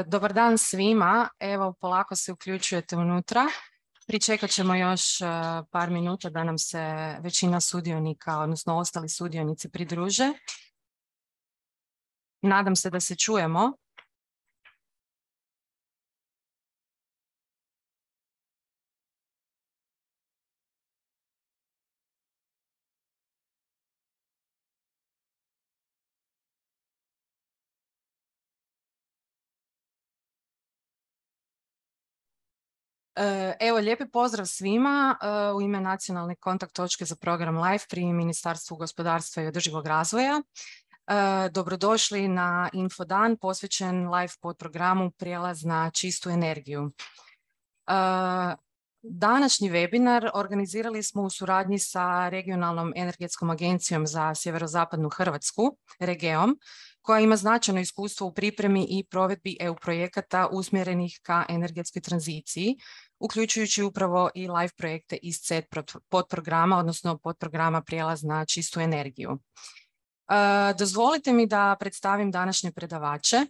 Dobar dan svima. Evo, polako se uključujete unutra. Pričekat ćemo još par minuta da nam se većina sudionika, odnosno ostali sudionici pridruže. Nadam se da se čujemo. Evo, lijepi pozdrav svima u ime Nacionalne kontakt točke za program LIFE pri Ministarstvu gospodarstva i održivog razvoja. Dobrodošli na infodan posvećen LIFE podprogramu Prijelaz na čistu energiju. Današnji webinar organizirali smo u suradnji sa Regionalnom energetskom agencijom za sjeverozapadnu Hrvatsku, REGEOM, koja ima značajno iskustvo u pripremi i provedbi EU projekata usmjerenih ka energetskoj tranziciji, uključujući upravo i LIFE projekte iz CET podprograma, odnosno podprograma Prijelaz na čistu energiju. Dozvolite mi da predstavim današnje predavače.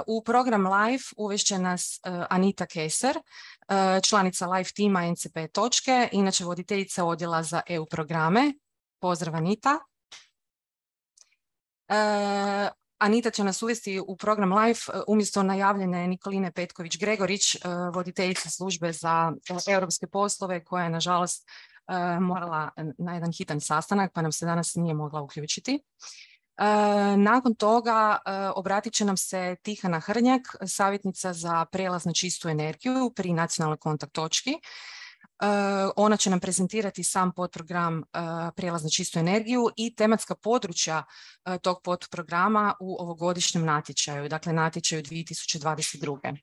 U program LIFE uvešće nas Anita Keser, članica LIFE tima NCP točke, inače voditeljica odjela za EU programe. Pozdrav, Anita. Anita će nas uvesti u program LIFE umjesto najavljene Nikoline Petković-Gregorić, voditeljice službe za europske poslove, koja je nažalost morala na jedan hitan sastanak, pa nam se danas nije mogla uključiti. Nakon toga obratit će nam se Tihana Hrnjak, savjetnica za prijelaz na čistu energiju pri Nacionalnoj kontakt točki. Ona će nam prezentirati sam podprogram Prijelaz na čistu energiju i tematska područja tog podprograma u ovogodišnjem natječaju, dakle natječaju 2022.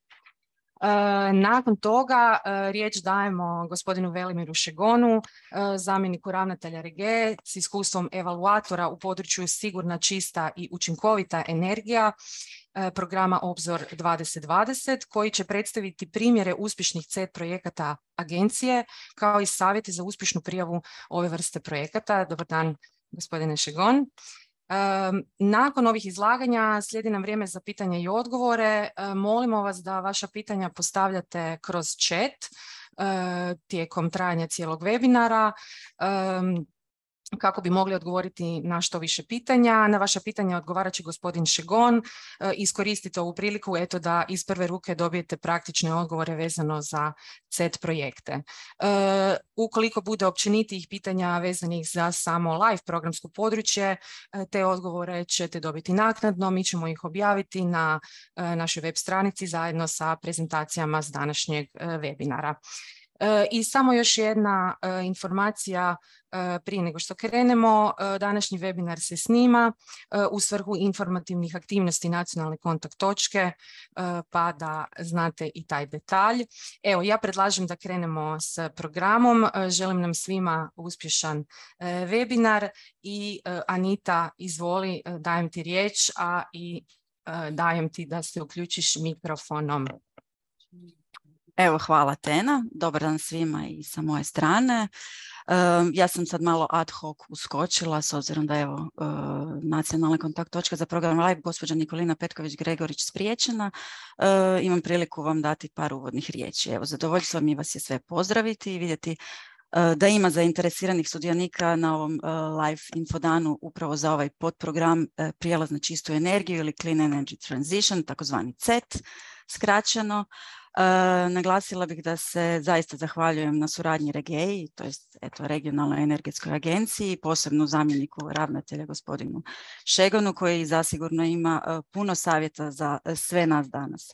Nakon toga riječ dajemo gospodinu Velimiru Šegonu, zamjeniku ravnatelja REGE s iskustvom evaluatora u području sigurna, čista i učinkovita energija programa Obzor 2020, koji će predstaviti primjere uspješnih CET projekata agencije, kao i savjeti za uspješnu prijavu ove vrste projekata. Dobar dan, gospodine Šegon. Nakon ovih izlaganja slijedi nam vrijeme za pitanje i odgovore. Molimo vas da vaša pitanja postavljate kroz chat tijekom trajanja cijelog webinara, kako bi mogli odgovoriti na što više pitanja. Na vaša pitanja odgovarat će gospodin Šegon. Iskoristite ovu priliku da iz prve ruke dobijete praktične odgovore vezano za CET projekte. Ukoliko bude općenitijih pitanja vezanih za samo LIFE programsko područje, te odgovore ćete dobiti naknadno. Mi ćemo ih objaviti na našoj web stranici zajedno sa prezentacijama s današnjeg webinara. I samo još jedna informacija prije nego što krenemo. Današnji webinar se snima u svrhu informativnih aktivnosti Nacionalne kontakt točke, pa da znate i taj detalj. Evo, ja predlažem da krenemo s programom. Želim nam svima uspješan webinar i Anita, izvoli, dajem ti riječ, a i dajem ti da se uključiš mikrofonom. Evo, hvala Tena. Dobar dan svima i sa moje strane. Ja sam sad malo ad hoc uskočila s obzirom da je Nacionalna kontakt točka za program LIFE gospođa Nikolina Petković-Gregorić spriječena. Imam priliku vam dati par uvodnih riječi. Evo, zadovoljstvo mi vas je sve pozdraviti i vidjeti da ima zainteresiranih sudionika na ovom LIFE infodanu upravo za ovaj podprogram Prijelaz na čistu energiju ili Clean Energy Transition, takozvani CET skraćeno. Naglasila bih da se zaista zahvaljujem na suradnji REGEI, to jest Regionalnoj energetskoj agenciji, posebno zamjeniku ravnatelja gospodinu Šegonu, koji zasigurno ima puno savjeta za sve nas danas.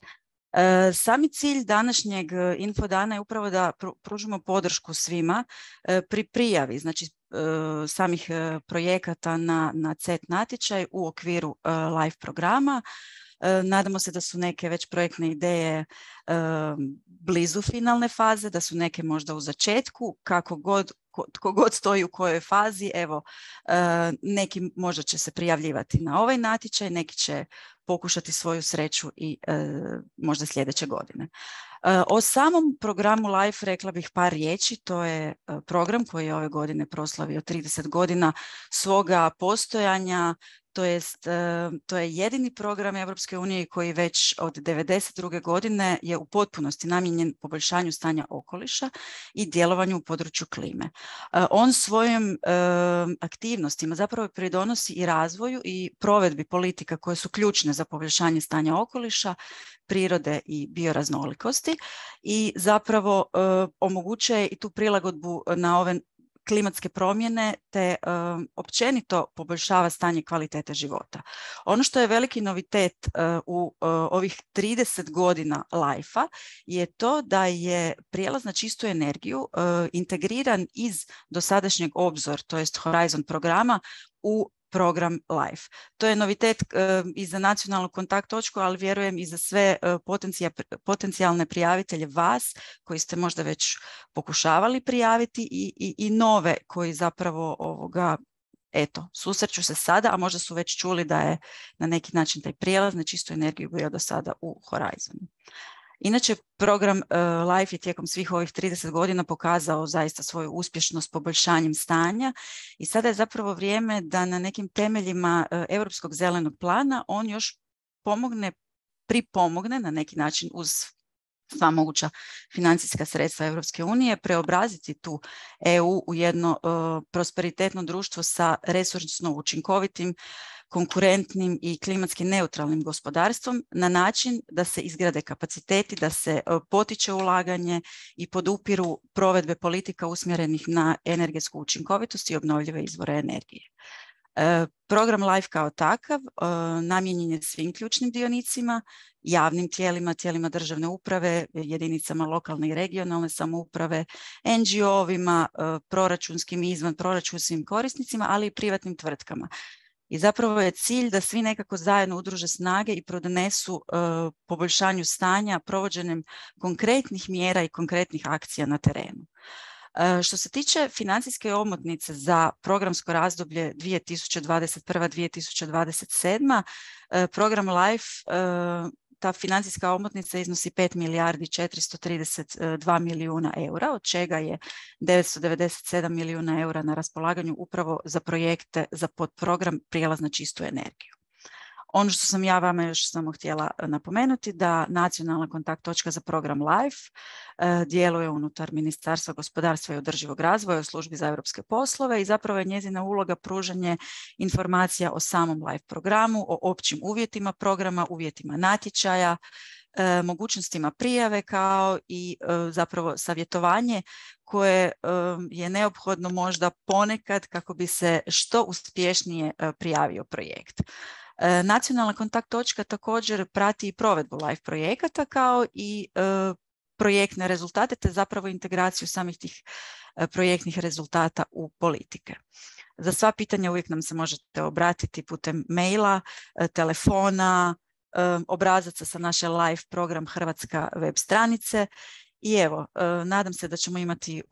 Sami cilj današnjeg infodana je upravo da pružimo podršku svima pri prijavi, znači samih projekata na CET natječaj u okviru LIFE programa. Nadamo se da su neke već projektne ideje blizu finalne faze, da su neke možda u začetku, tko god stoji u kojoj fazi. Evo, neki možda će se prijavljivati na ovaj natječaj, neki će pokušati svoju sreću i možda sljedeće godine. O samom programu LIFE rekla bih par riječi. To je program koji je ove godine proslavio 30 godina svoga postojanja. To je jedini program Europske unije koji već od 1992. godine je u potpunosti namijenjen poboljšanju stanja okoliša i djelovanju u području klime. On svojim aktivnostima zapravo pridonosi i razvoju i provedbi politika koje su ključne za poboljšanje stanja okoliša, prirode i bioraznolikosti i zapravo omogućuje i tu prilagodbu na ove klimatske promjene te općenito poboljšava stanje kvalitete života. Ono što je veliki novitet u ovih 30 godina LIFE-a je to da je prijelaz na čistu energiju integriran iz dosadašnjeg Obzor, to jest Horizon programa u program LIFE. To je novitet i za nacionalnu kontakt točku, ali vjerujem i za sve potencijalne prijavitelje vas koji ste možda već pokušavali prijaviti i nove koji zapravo susreću se sada, a možda su već čuli da je na neki način taj prijelaz na čistu energiju bio do sada u Horizonu. Inače, program LIFE je tijekom svih ovih 30 godina pokazao zaista svoju uspješnost poboljšanjem stanja i sada je zapravo vrijeme da na nekim temeljima Europskog zelenog plana on još pripomogne na neki način uz sva moguća financijska sredstva Europske unije, preobraziti tu EU u jedno prosperitetno društvo sa resursno učinkovitim, konkurentnim i klimatski neutralnim gospodarstvom na način da se izgrade kapaciteti, da se potiče ulaganje i podupiru provedbe politika usmjerenih na energetsku učinkovitost i obnovljive izvore energije. Program LIFE kao takav namijenjen je svim ključnim dionicima, javnim tijelima, tijelima državne uprave, jedinicama lokalne i regionalne samouprave, NGO-ovima, proračunskim i izvanproračunskim korisnicima, ali i privatnim tvrtkama. I zapravo je cilj da svi nekako zajedno udruže snage i pridonesu poboljšanju stanja provođenjem konkretnih mjera i konkretnih akcija na terenu. Što se tiče financijske omotnice za programsko razdoblje 2021-2027, program LIFE, ta financijska omotnica iznosi 5 milijardi 432 milijuna eura, od čega je 997 milijuna eura na raspolaganju upravo za projekte za podprogram prijelaz na čistu energiju. Ono što sam ja vama još samo htjela napomenuti da nacionalna kontakt točka za program LIFE djeluje unutar Ministarstva gospodarstva i održivog razvoja u službi za europske poslove i zapravo je njezina uloga pružanje informacija o samom LIFE programu, o općim uvjetima programa, uvjetima natječaja, mogućnostima prijave kao i zapravo savjetovanje koje je neophodno možda ponekad kako bi se što uspješnije prijavio projekt. Nacionalna kontakt točka također prati i provedbu LIFE projekata kao i projektne rezultate te zapravo integraciju samih tih projektnih rezultata u politike. Za sva pitanja uvijek nam se možete obratiti putem maila, telefona, obrazaca sa naše LIFE program Hrvatska web stranice i evo, nadam se da ćemo imati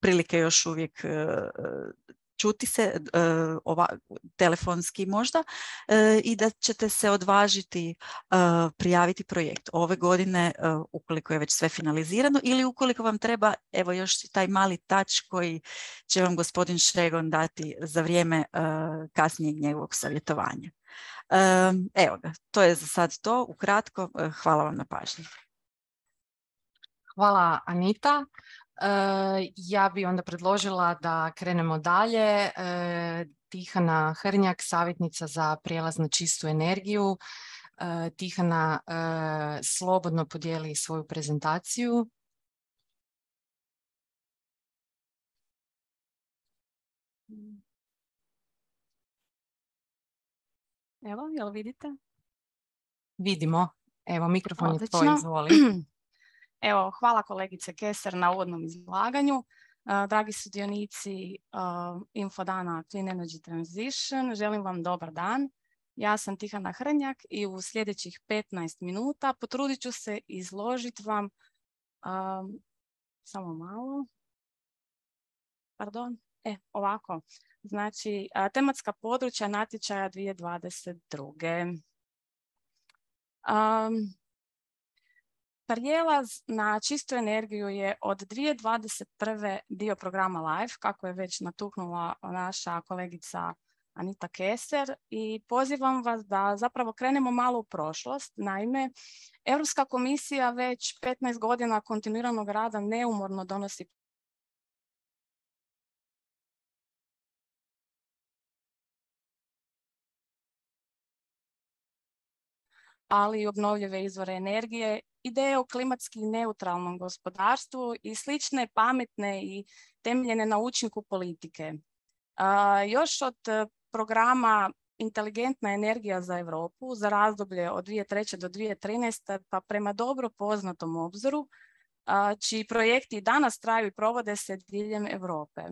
prilike još uvijek čuti se telefonski možda i da ćete se odvažiti prijaviti projekt ove godine ukoliko je već sve finalizirano ili ukoliko vam treba evo još taj mali touch koji će vam gospodin Šegon dati za vrijeme kasnijeg njegovog savjetovanja. Evo ga, to je za sad to. Ukratko, hvala vam na pažnji. Hvala Anita. Ja bi onda predložila da krenemo dalje. Tihana Hrnjak, savjetnica za prijelaz na čistu energiju. Tihana, slobodno podijeli svoju prezentaciju. Evo, jel vidite? Vidimo. Evo, mikrofon je tvoj, izvoli. Evo, hvala kolegice Keser na uvodnom izlaganju. Dragi sudionici Infodana Clean Energy Transition, želim vam dobar dan. Ja sam Tihana Hrnjak i u sljedećih 15 minuta potrudit ću se izložiti vam samo malo. Pardon. Ovako. Znači, tematska područja natječaja 2022. Prijelaz na čistu energiju je od 2021. dio programa LIFE, kako je već natuknula naša kolegica Anita Keser, i pozivam vas da zapravo krenemo malo u prošlost. Naime, Europska komisija već 15 godina kontinuiranog rada neumorno donosi ali i obnovljive izvore energije, ideje o klimatski neutralnom gospodarstvu i slične pametne i temeljene na učinku politike. Još od programa Inteligentna energija za Europu za razdoblje od 2003. do 2013. pa prema dobro poznatom obzoru, čiji projekti danas traju i provode se diljem Europe.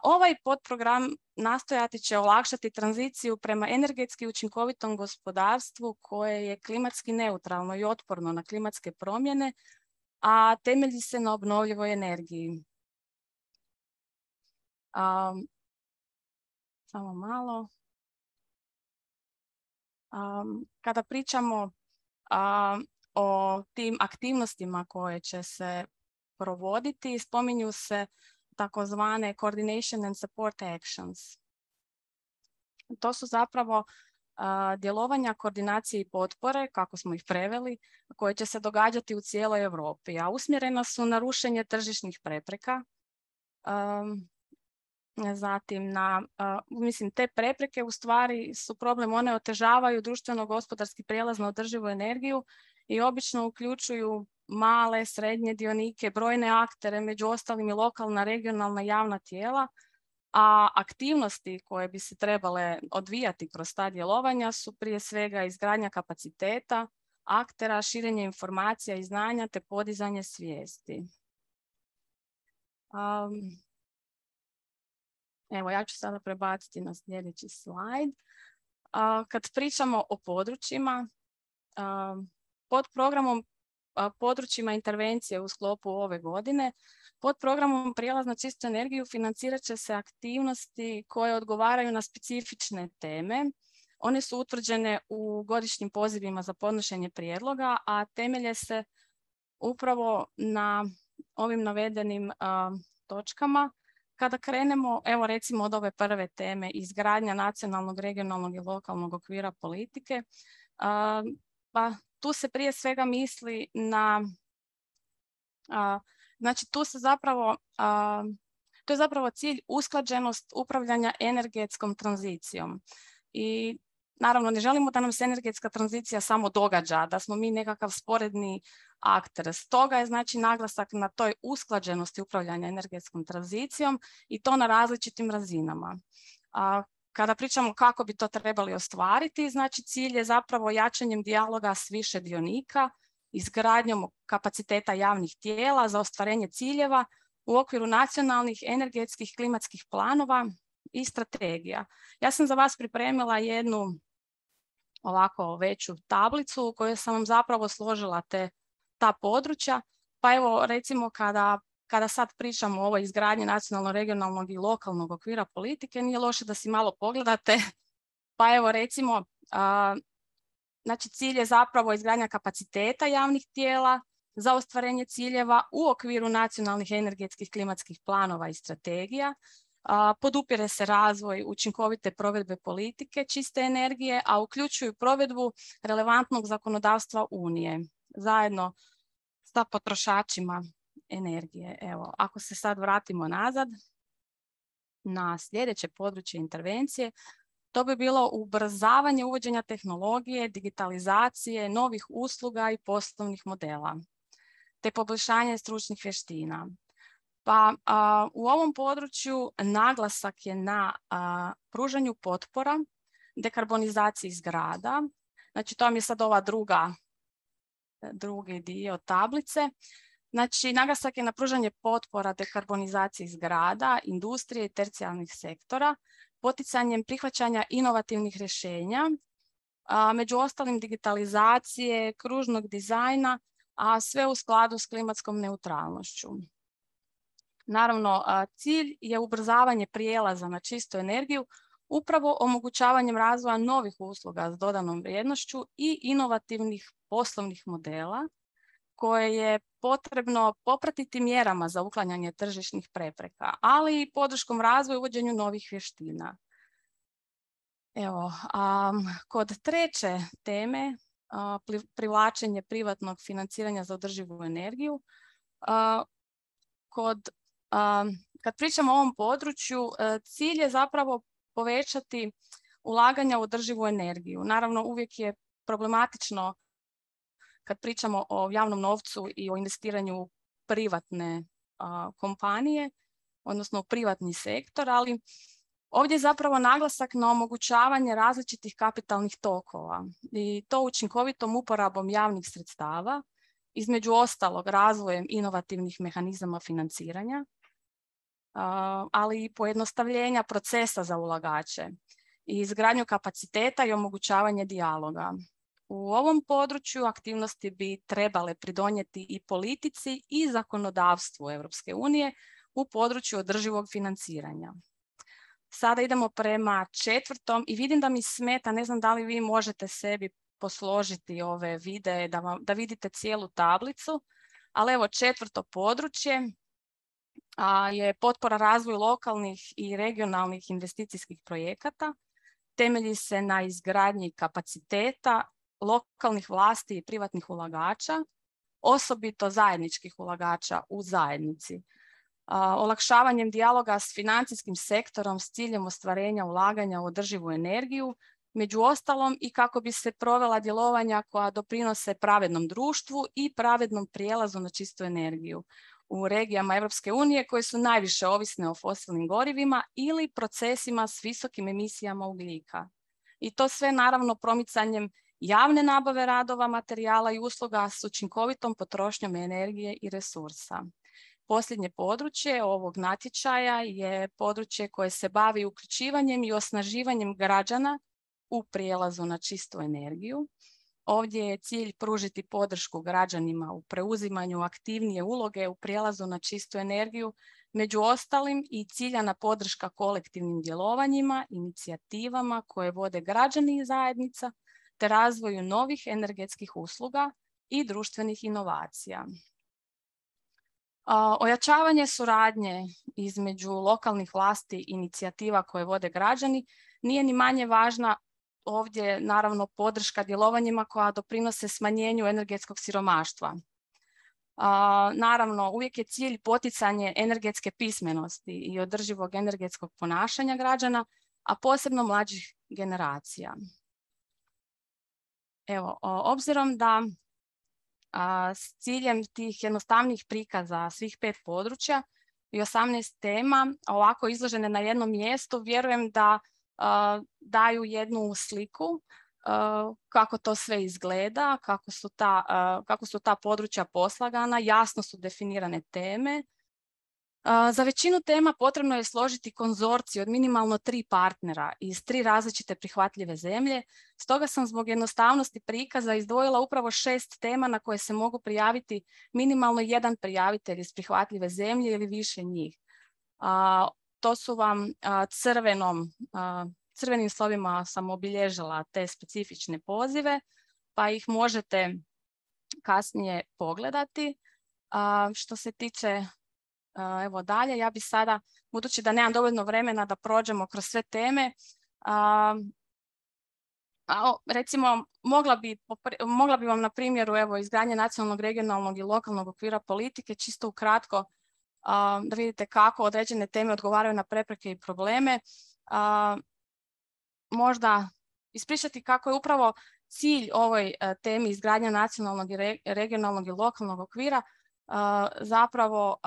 Ovaj podprogram nastojati će olakšati tranziciju prema energetski učinkovitom gospodarstvu koje je klimatski neutralno i otporno na klimatske promjene, a temelji se na obnovljivoj energiji. Samo malo. Kada pričamo o tim aktivnostima koje će se provoditi, spominju se takozvane Coordination and Support Actions. To su zapravo djelovanja koordinacije i potpore, kako smo ih preveli, koje će se događati u cijeloj Europi, a usmjerena su na rušenje tržišnih prepreka. Zatim, te prepreke u stvari su problem, one otežavaju društveno-gospodarski prijelaz na održivu energiju i obično uključuju male, srednje dionike, brojne aktere, među ostalim i lokalna, regionalna javna tijela, a aktivnosti koje bi se trebale odvijati kroz ta djelovanja su prije svega izgradnja kapaciteta, aktera, širenje informacija i znanja te podizanje svijesti. Evo, ja ću sada prebaciti na sljedeći slajd. Kad pričamo o područjima, pod programom područjima intervencije u sklopu ove godine, pod programom Prijelaz na čistu energiju financirat će se aktivnosti koje odgovaraju na specifične teme. One su utvrđene u godišnjim pozivima za podnošenje prijedloga, a temelje se upravo na ovim navedenim točkama. Kada krenemo, evo recimo od ove prve teme, izgradnja nacionalnog, regionalnog i lokalnog okvira politike, pa tu se prije svega misli na, znači tu se zapravo, to je zapravo cilj usklađenost upravljanja energetskom tranzicijom. I naravno ne želimo da nam se energetska tranzicija samo događa, da smo mi nekakav sporedni akter. Stoga je znači naglasak na toj usklađenosti upravljanja energetskom tranzicijom i to na različitim razinama. Kada pričamo kako bi to trebali ostvariti, znači cilj je zapravo jačanjem dijaloga s više dionika, izgradnjom kapaciteta javnih tijela za ostvarenje ciljeva u okviru nacionalnih energetskih klimatskih planova i strategija. Ja sam za vas pripremila jednu ovako veću tablicu u kojoj sam vam zapravo složila ta područja. Pa evo recimo kada sad pričamo o ovoj izgradnji nacionalnog, regionalnog i lokalnog okvira politike, nije loše da si malo pogledate. Pa evo recimo, znači cilj je zapravo izgradnja kapaciteta javnih tijela za ostvarenje ciljeva u okviru nacionalnih energetskih klimatskih planova i strategija. Podupire se razvoj učinkovite provedbe politike čiste energije, a uključuju provedbu relevantnog zakonodavstva Unije zajedno sa potrošačima energije. Evo, ako se sad vratimo nazad na sljedeće područje intervencije, to bi bilo ubrzavanje uvođenja tehnologije, digitalizacije, novih usluga i poslovnih modela, te poboljšanje stručnih vještina. Pa u ovom području naglasak je na pružanju potpora, dekarbonizaciji zgrada. Znači to vam je sad ova drugi dio tablice. Znači naglasak je na pružanje potpora dekarbonizaciji zgrada, industrije i tercijarnih sektora, poticanjem prihvaćanja inovativnih rješenja, među ostalim digitalizacije, kružnog dizajna, a sve u skladu s klimatskom neutralnošću. Naravno, cilj je ubrzavanje prijelaza na čistu energiju upravo omogućavanjem razvoja novih usluga s dodanom vrijednošću i inovativnih poslovnih modela koje je potrebno popratiti mjerama za uklanjanje tržišnih prepreka, ali i podrškom razvoju i uvođenju novih vještina. Evo, kod treće teme, privlačenje privatnog financiranja za održivu energiju, kad pričamo o ovom području, cilj je zapravo povećati ulaganja u održivu energiju. Naravno, uvijek je problematično kad pričamo o javnom novcu i o investiranju u privatne kompanije, odnosno u privatni sektor, ali ovdje je zapravo naglasak na omogućavanje različitih kapitalnih tokova i to učinkovitom uporabom javnih sredstava, između ostalog razvojem inovativnih mehanizama financiranja, ali i pojednostavljenja procesa za ulagače i izgradnju kapaciteta i omogućavanje dijaloga. U ovom području aktivnosti bi trebale pridonijeti i politici i zakonodavstvu Europske unije u području održivog financiranja. Sada idemo prema četvrtom i vidim da mi smeta, ne znam da li vi možete sebi posložiti ove videe da vidite cijelu tablicu, ali evo četvrto područje je potpora razvoju lokalnih i regionalnih investicijskih projekata. Temelji se na izgradnji kapaciteta lokalnih vlasti i privatnih ulagača, osobito zajedničkih ulagača u zajednici. Olakšavanjem dijaloga s financijskim sektorom s ciljem ostvarenja ulaganja u održivu energiju, među ostalom i kako bi se provela djelovanja koja doprinose pravednom društvu i pravednom prijelazu na čistu energiju u regijama Europske unije koje su najviše ovisne o fosilnim gorivima ili procesima s visokim emisijama ugljika. I to sve naravno promicanjem javne nabave radova, materijala i usluga s učinkovitom potrošnjom energije i resursa. Posljednje područje ovog natječaja je područje koje se bavi uključivanjem i osnaživanjem građana u prijelazu na čistu energiju. Ovdje je cilj pružiti podršku građanima u preuzimanju aktivnije uloge u prijelazu na čistu energiju, među ostalim i ciljana podrška kolektivnim djelovanjima, inicijativama koje vode građani i zajednica, te razvoju novih energetskih usluga i društvenih inovacija. Ojačavanje suradnje između lokalnih vlasti i inicijativa koje vode građani nije ni manje važna ovdje naravno podrška djelovanjima koja doprinose smanjenju energetskog siromaštva. Naravno, uvijek je cilj poticanje energetske pismenosti i održivog energetskog ponašanja građana, a posebno mlađih generacija. Evo, obzirom da s ciljem tih jednostavnih prikaza svih 5 područja i 18 tema, ovako izložene na jednom mjestu, vjerujem da daju jednu sliku kako to sve izgleda, kako su ta područja poslagana, jasno su definirane teme. Za većinu tema potrebno je složiti konzorcij od minimalno 3 partnera iz 3 različite prihvatljive zemlje. Stoga sam zbog jednostavnosti prikaza izdvojila upravo 6 tema na koje se mogu prijaviti minimalno 1 prijavitelj iz prihvatljive zemlje ili više njih. To su vam crvenim slovima sam obilježila te specifične pozive, pa ih možete kasnije pogledati. Što se tiče evo dalje, ja bi sada, budući da nemam dovoljno vremena da prođemo kroz sve teme, recimo mogla bi vam na primjeru evo izgradnje nacionalnog, regionalnog i lokalnog okvira politike čisto ukratko da vidite kako određene teme odgovaraju na prepreke i probleme. Možda ispričati kako je upravo cilj ovoj temi izgradnja nacionalnog, regionalnog i lokalnog okvira zapravo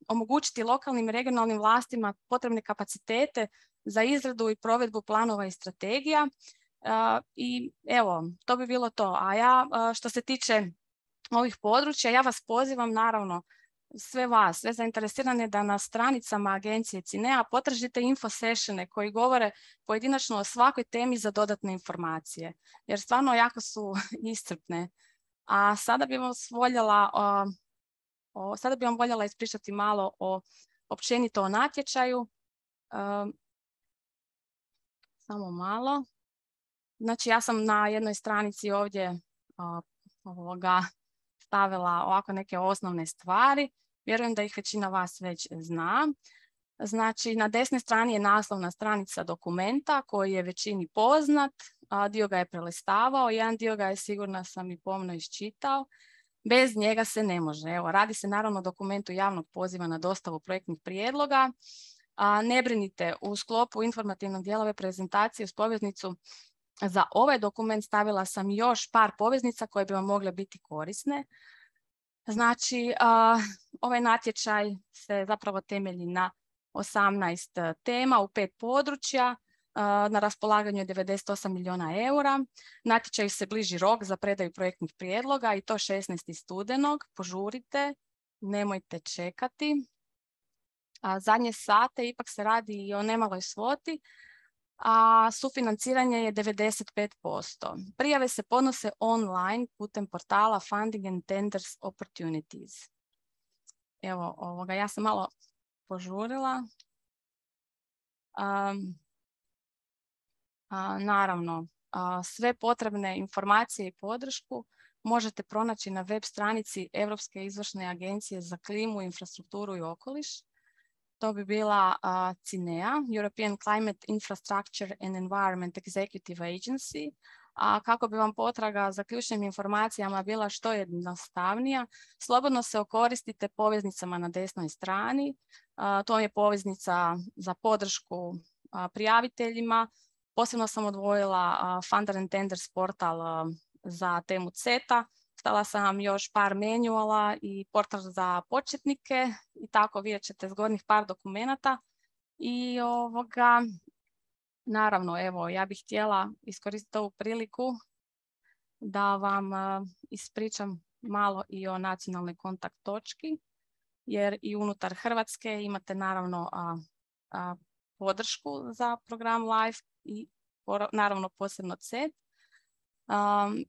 omogućiti lokalnim i regionalnim vlastima potrebne kapacitete za izradu i provedbu planova i strategija. I evo, to bi bilo to. A ja, što se tiče ovih područja, ja vas pozivam naravno sve vas, sve zainteresirane da na stranicama agencije CINEA potražite info sessione koji govore pojedinačno o svakoj temi za dodatne informacije, jer stvarno jako su iscrpne. A sada bi vam voljela ispričati malo o općenito o natječaju. Samo malo. Znači ja sam na jednoj stranici ovdje stavila ovako neke osnovne stvari. Vjerujem da ih većina vas već zna. Znači na desnoj strani je naslovna stranica dokumenta koji je većini poznat. Dio ga je prelistavao, jedan dio ga je, sigurna sam, i pomno iščitao. Bez njega se ne može. Evo, radi se naravno o dokumentu javnog poziva na dostavu projektnih prijedloga. Ne brinite, u sklopu informativnog dijela ove prezentacije uz poveznicu za ovaj dokument stavila sam još par poveznica koje bi vam mogle biti korisne. Znači, ovaj natječaj se zapravo temelji na 18 tema u 5 područja. Na raspolaganju je 98 milijuna eura. Natječaju se bliži rok za predaju projektnih prijedloga i to 16. studenog. Požurite, nemojte čekati. Zadnje sate ipak se radi i o nemaloj svoti, a sufinanciranje je 95%. Prijave se podnose online putem portala Funding and Tenders Opportunities. Evo, ja sam malo požurila. Naravno, sve potrebne informacije i podršku možete pronaći na web stranici Europske izvršne agencije za klimu, infrastrukturu i okoliš. To bi bila CINEA, European Climate Infrastructure and Environment Executive Agency. A kako bi vam potraga za ključnim informacijama bila što jednostavnija, slobodno se okoristite poveznicama na desnoj strani. To je poveznica za podršku prijaviteljima. Posebno sam odvojila Funder and Tenders portal za temu CETA. Stavila sam vam još par manuala i portal za početnike i tako vidjet ćete zgodnih par dokumenata. I naravno, evo, ja bih htjela iskoristiti ovu priliku da vam ispričam malo i o nacionalnoj kontakt točki, jer i unutar Hrvatske imate naravno podršku za program LIFE i naravno posebno CET.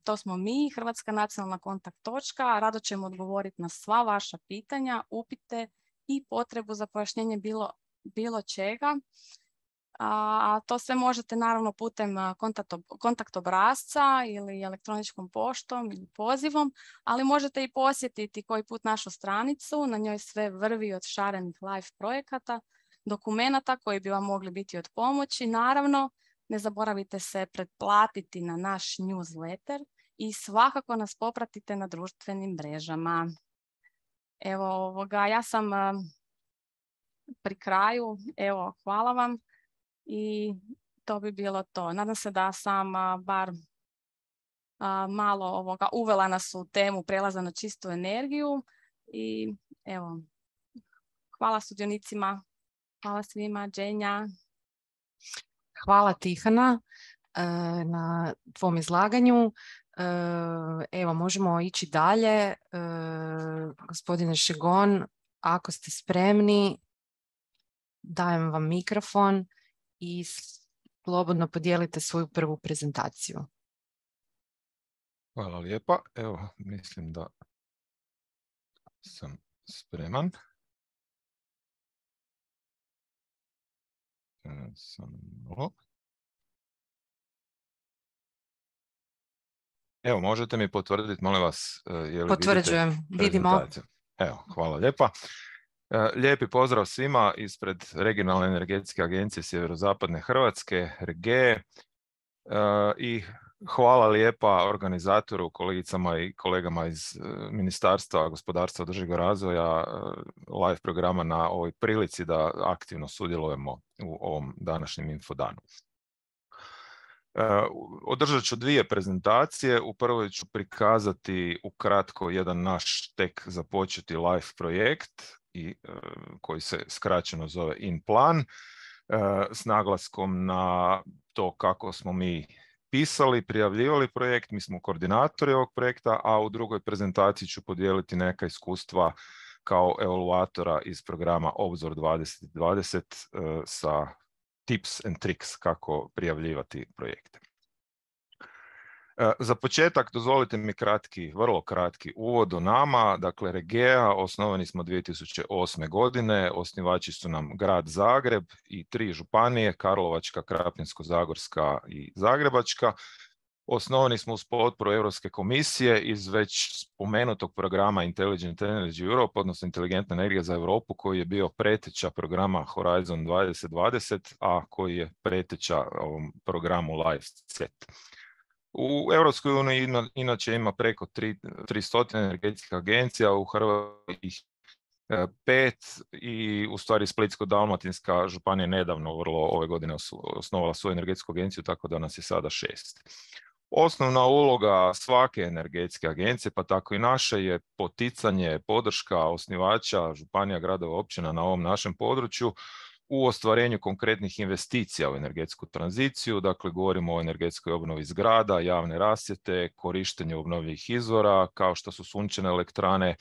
To smo mi, Hrvatska nacionalna kontakt točka. Rado ćemo odgovoriti na sva vaša pitanja, upite i potrebu za pojašnjenje bilo čega. To sve možete naravno putem kontakt obrasca ili elektroničkom poštom ili pozivom, ali možete i posjetiti koji put našu stranicu. Na njoj sve vrvi od šarenih live projekata, dokumenata koji bi vam mogli biti od pomoći. Naravno, ne zaboravite se pretplatiti na naš newsletter i svakako nas popratite na društvenim mrežama. Evo, ja sam pri kraju. Evo, hvala vam i to bi bilo to. Nadam se da sam bar malo uvela nas u temu prelaza na čistu energiju i evo, hvala sudionicima, hvala svima. Dženja. Hvala Tihana na tvom izlaganju. Evo, možemo ići dalje. Gospodine Šegon, ako ste spremni, dajem vam mikrofon i slobodno podijelite svoju prvu prezentaciju. Hvala lijepa. Evo, mislim da sam spreman. Evo, možete mi potvrditi, molim vas, je li potvrđujem, vidimo. Evo, hvala lijepa. Lijepi pozdrav svima ispred Regionalne energetske agencije Sjeverozapadne Hrvatske, REGE, i hvala lijepa organizatoru, kolegicama i kolegama iz Ministarstva gospodarstva i održivog razvoja live programa na ovoj prilici da aktivno sudjelujemo u ovom današnjem infodanu. Održat ću dvije prezentacije. U prvoj ću prikazati ukratko jedan naš tek započeti live projekt koji se skraćeno zove InPlan, s naglaskom na to kako smo mi pisali, prijavljivali projekt, mi smo koordinatori ovog projekta, a u drugoj prezentaciji ću podijeliti neka iskustva kao evaluatora iz programa Obzor 2020 sa tips and tricks kako prijavljivati projekte. Za početak dozvolite mi vrlo kratki uvod o nama. Dakle, Regea osnovani smo 2008. godine. Osnivači su nam grad Zagreb i 3 županije, Karlovačka, Krapinsko-zagorska i Zagrebačka. Osnovani smo uz potporu Europske komisije iz već spomenutog programa Intelligent Energy Europe, odnosno Inteligentna energija za Europu, koji je bio preteča programa Horizon 2020, a koji je preteča ovom programu LIFE-SET. U Europskoj uniji inače ima preko 300 energetskih agencija, u Hrvatskoj 5 i u stvari Splitsko-dalmatinska županija nedavno ove godine osnovala svoju energetsku agenciju, tako da nas je sada 6. Osnovna uloga svake energetske agencije, pa tako i naše, je poticanje, podrška osnivača, županija, gradova, općina na ovom našem području u ostvarenju konkretnih investicija u energetsku tranziciju. Dakle, govorimo o energetskoj obnovi zgrada, javne rasvjete, korištenju obnovljivih izvora kao što su sunčane elektrane,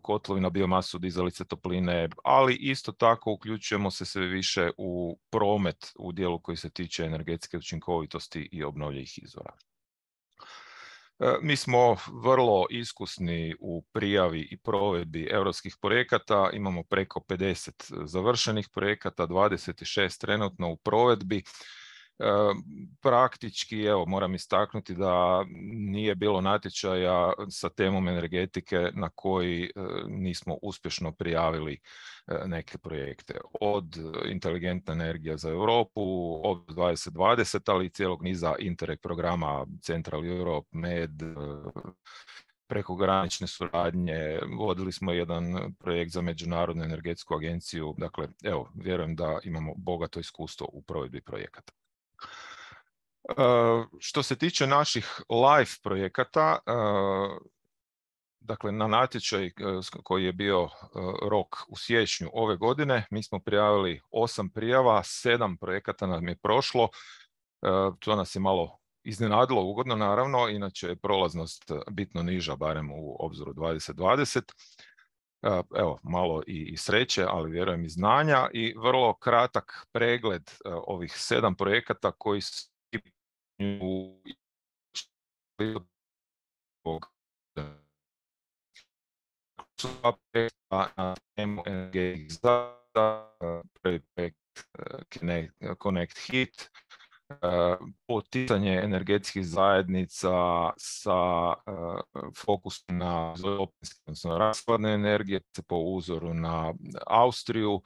kotlovi na biomasu, dizalice topline, ali isto tako uključujemo se sve više u promet u dijelu koji se tiče energetske učinkovitosti i obnovljivih izvora. Mi smo vrlo iskusni u prijavi i provedbi europskih projekata, imamo preko 50 završenih projekata, 26 trenutno u provedbi. Praktički, moram istaknuti da nije bilo natječaja sa temom energetike na koji nismo uspješno prijavili neke projekte. Od Inteligentna energija za Europu, od 2020, ali i cijelog niza Interreg programa, Central Europe, MED, prekogranične suradnje, vodili smo jedan projekt za Međunarodnu energetsku agenciju. Dakle, vjerujem da imamo bogato iskustvo u provedbi projekata. Što se tiče naših live projekata, dakle na natječaj koji je bio rok u siječnju ove godine, mi smo prijavili 8 prijava, 7 projekata nam je prošlo. To nas je malo iznenadilo, ugodno naravno, inače je prolaznost bitno niža, barem u obzoru 2020. Malo i sreće, ali vjerujem i znanja, i vrlo kratak pregled ovih 7 projekata koji su na temu energetskih zgrada, projekt Connect Heat, poticanje energetskih zajednica sa fokusom na rashladne energije po uzoru na Austriju,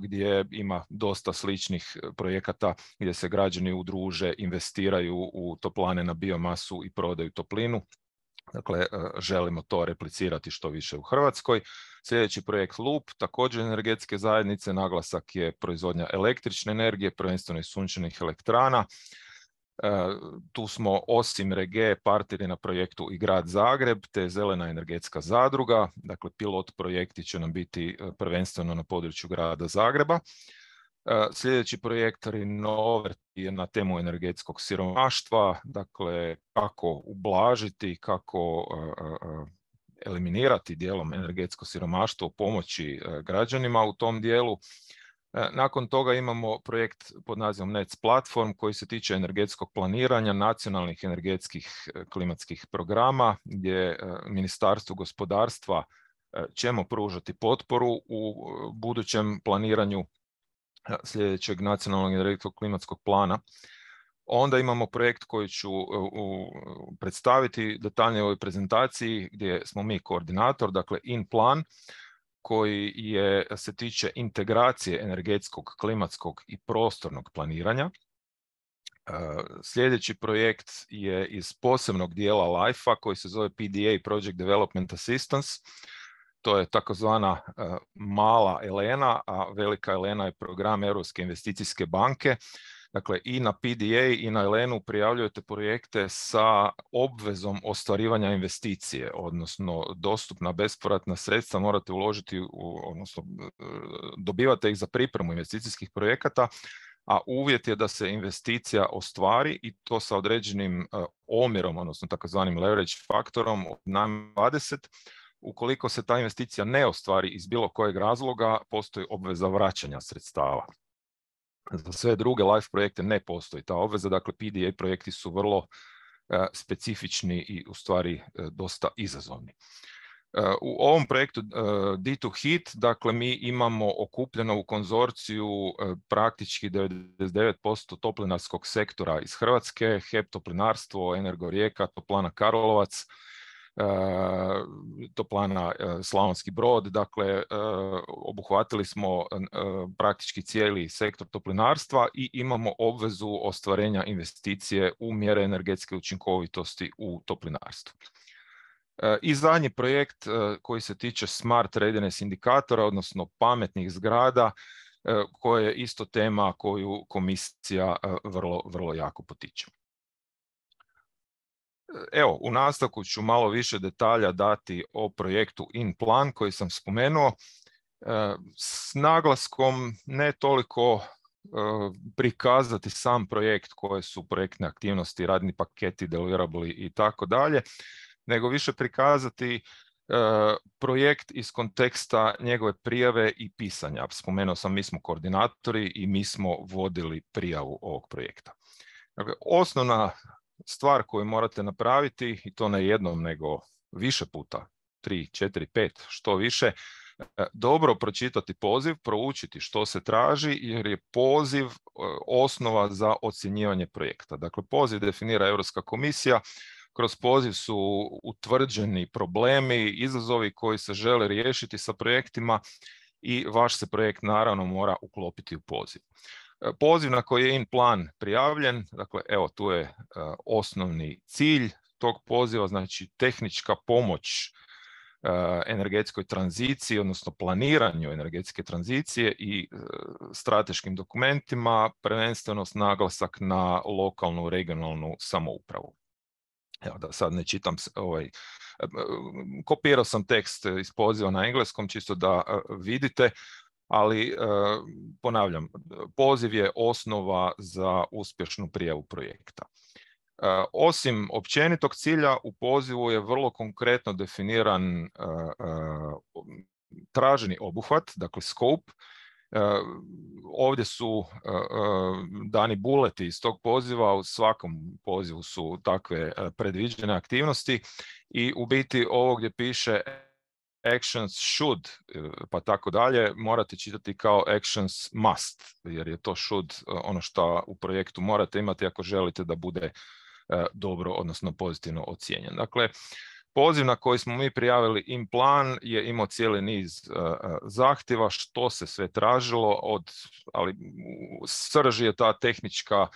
gdje ima dosta sličnih projekata gdje se građani udruže, investiraju u toplane na biomasu i prodaju toplinu. Dakle, želimo to replicirati što više u Hrvatskoj. Sljedeći projekt Loop, također energetske zajednice, naglasak je proizvodnja električne energije, prvenstveno iz sunčanih elektrana. Tu smo osim Regee partneri na projektu i grad Zagreb te Zelena energetska zadruga. Dakle, pilot projekti će nam biti prvenstveno na području grada Zagreba. Sljedeći projekt Renovert je na temu energetskog siromaštva, dakle kako ublažiti, kako eliminirati dijelom energetsko siromaštvo, pomoći građanima u tom dijelu. Nakon toga imamo projekt pod nazivom NETS Platform koji se tiče energetskog planiranja, nacionalnih energetskih klimatskih programa, gdje Ministarstvo gospodarstva ćemo pružati potporu u budućem planiranju sljedećeg nacionalnog energetskog klimatskog plana. Onda imamo projekt koji ću predstaviti detaljnije u ovoj prezentaciji, gdje smo mi koordinator, dakle InPlan, koji se tiče integracije energetskog, klimatskog i prostornog planiranja. Sljedeći projekt je iz posebnog dijela LIFE-a koji se zove PDA, Project Development Assistance. To je takozvana mala Elena, a velika Elena je program Europske investicijske banke. Dakle, i na PDA i na Elenu prijavljujete projekte sa obvezom ostvarivanja investicije, odnosno dostupna bespovratna sredstva morate uložiti, odnosno dobivate ih za pripremu investicijskih projekata, a uvjet je da se investicija ostvari i to sa određenim omjerom, odnosno takozvanim leverage faktorom od najmanje 20. Ukoliko se ta investicija ne ostvari iz bilo kojeg razloga, postoji obveza vraćanja sredstava. Za sve druge LIFE projekte ne postoji ta obveza, dakle PDA projekti su vrlo specifični i u stvari dosta izazovni. U ovom projektu D2HIT, dakle, mi imamo okupljeno u konzorciju praktički 99% toplinarskog sektora iz Hrvatske, HEP Toplinarstvo, Energo Rijeka, Toplana Karlovac, Toplana Slavonski Brod, dakle, obuhvatili smo praktički cijeli sektor toplinarstva i imamo obvezu ostvarenja investicije u mjere energetske učinkovitosti u toplinarstvu. I zadnji projekt koji se tiče Smart Readiness indikatora, odnosno pametnih zgrada, koja je isto tema koju komisija vrlo jako potiče. Evo, u nastavku ću malo više detalja dati o projektu InPlan koji sam spomenuo, s naglaskom ne toliko prikazati sam projekt, koje su projektne aktivnosti, radni paketi, deliverabli i tako dalje, nego više prikazati projekt iz konteksta njegove prijave i pisanja. Spomenuo sam, mi smo koordinatori i mi smo vodili prijavu ovog projekta. Dakle, osnovna stvar koju morate napraviti, i to ne jednom nego više puta, 3, 4, 5, što više, dobro pročitati poziv, proučiti što se traži, jer je poziv osnova za ocjenjivanje projekta. Dakle, poziv definira Europska komisija, kroz poziv su utvrđeni problemi, izazovi koji se žele riješiti sa projektima i vaš se projekt naravno mora uklopiti u poziv. Poziv na koji je InPlan prijavljen, dakle, evo, tu je osnovni cilj tog poziva, znači tehnička pomoć energetskoj tranziciji, odnosno planiranju energetske tranzicije i strateškim dokumentima, prvenstveno s naglasak na lokalnu, regionalnu samoupravu. Evo, da sad ne čitam, kopirao sam tekst iz poziva na engleskom, čisto da vidite, ali ponavljam, poziv je osnova za uspješnu prijavu projekta. Osim općenitog cilja, u pozivu je vrlo konkretno definiran traženi obuhvat, dakle scope. Ovdje su dani buleti iz tog poziva, u svakom pozivu su takve predviđene aktivnosti i u biti ovo gdje piše actions should, pa tako dalje, morate čitati kao actions must, jer je to should ono što u projektu morate imati ako želite da bude dobro, odnosno pozitivno ocijenjen. Dakle, poziv na koji smo mi prijavili InPlan je imao cijeli niz zahtjeva, što se sve tražilo, ali srž je ta tehnička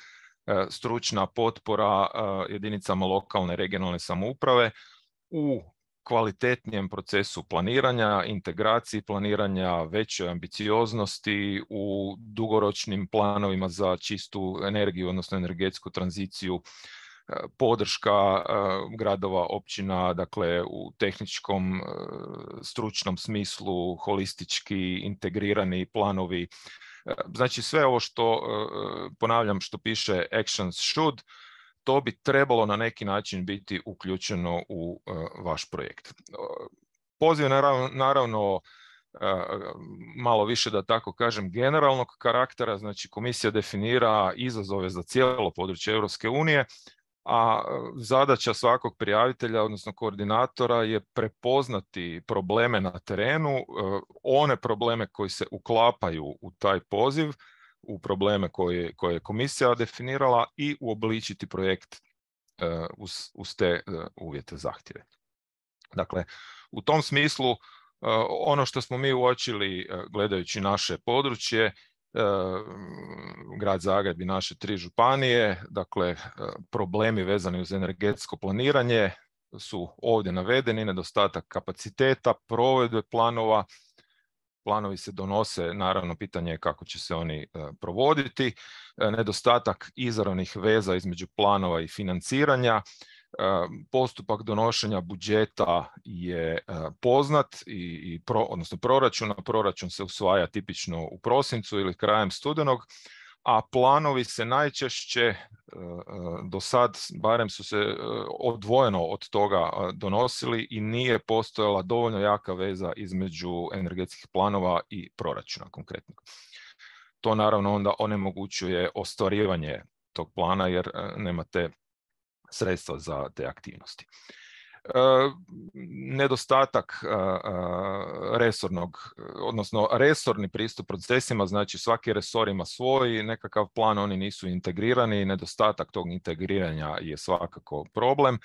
stručna potpora jedinicama lokalne, regionalne samouprave u kvalitetnijem procesu planiranja, integraciji planiranja, većoj ambicioznosti u dugoročnim planovima za čistu energiju, odnosno energetsku tranziciju, podrška gradova, općina, dakle u tehničkom, stručnom smislu, holistički integrirani planovi. Znači sve ovo što, ponavljam, što piše actions should, to bi trebalo na neki način biti uključeno u vaš projekt. Poziv je naravno malo više, da tako kažem, generalnog karaktera, znači komisija definira izazove za cijelo područje Europske unije, a zadaća svakog prijavitelja, odnosno koordinatora, je prepoznati probleme na terenu, one probleme koji se uklapaju u taj poziv, u probleme koje je komisija definirala i uobličiti projekt uz te uvjete, zahtjeve. Dakle, u tom smislu ono što smo mi uočili gledajući naše područje, Grad Zagreb i naše 3 županije, dakle problemi vezani uz energetsko planiranje su ovdje navedeni, nedostatak kapaciteta, provedbe planova. Planovi se donose, naravno pitanje je kako će se oni provoditi, nedostatak izravnih veza između planova i financiranja, postupak donošenja budžeta je poznat, odnosno proračun se usvaja tipično u prosincu ili krajem studenog, a planovi se najčešće do sad, barem su se odvojeno od toga donosili i nije postojala dovoljno jaka veza između energetskih planova i proračuna konkretnog. To naravno onda onemogućuje ostvarivanje tog plana jer nemate sredstva za te aktivnosti. Nedostatak resornog, odnosno resorni pristup procesima, znači svaki resor ima svoj nekakav plan, oni nisu integrirani, nedostatak tog integriranja je svakako problem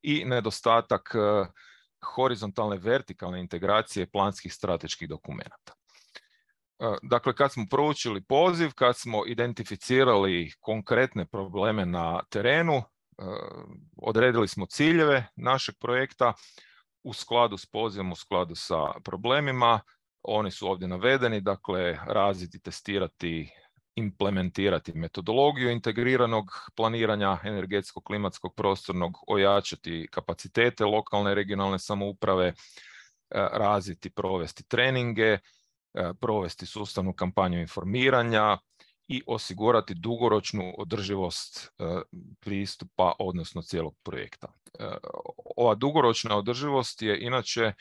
i nedostatak horizontalne, vertikalne integracije planskih strateških dokumenata. Dakle, kad smo proučili poziv, kad smo identificirali konkretne probleme na terenu, odredili smo ciljeve našeg projekta u skladu s pozivom, u skladu sa problemima. Oni su ovdje navedeni, dakle, razviti, testirati, implementirati metodologiju integriranog planiranja energetskog, klimatskog, prostornog, ojačati kapacitete lokalne i regionalne samouprave, razviti, provesti treninge, provesti sustavnu kampanju informiranja i osigurati dugoročnu održivost pristupa, odnosno cijelog projekta. Ova dugoročna održivost je inače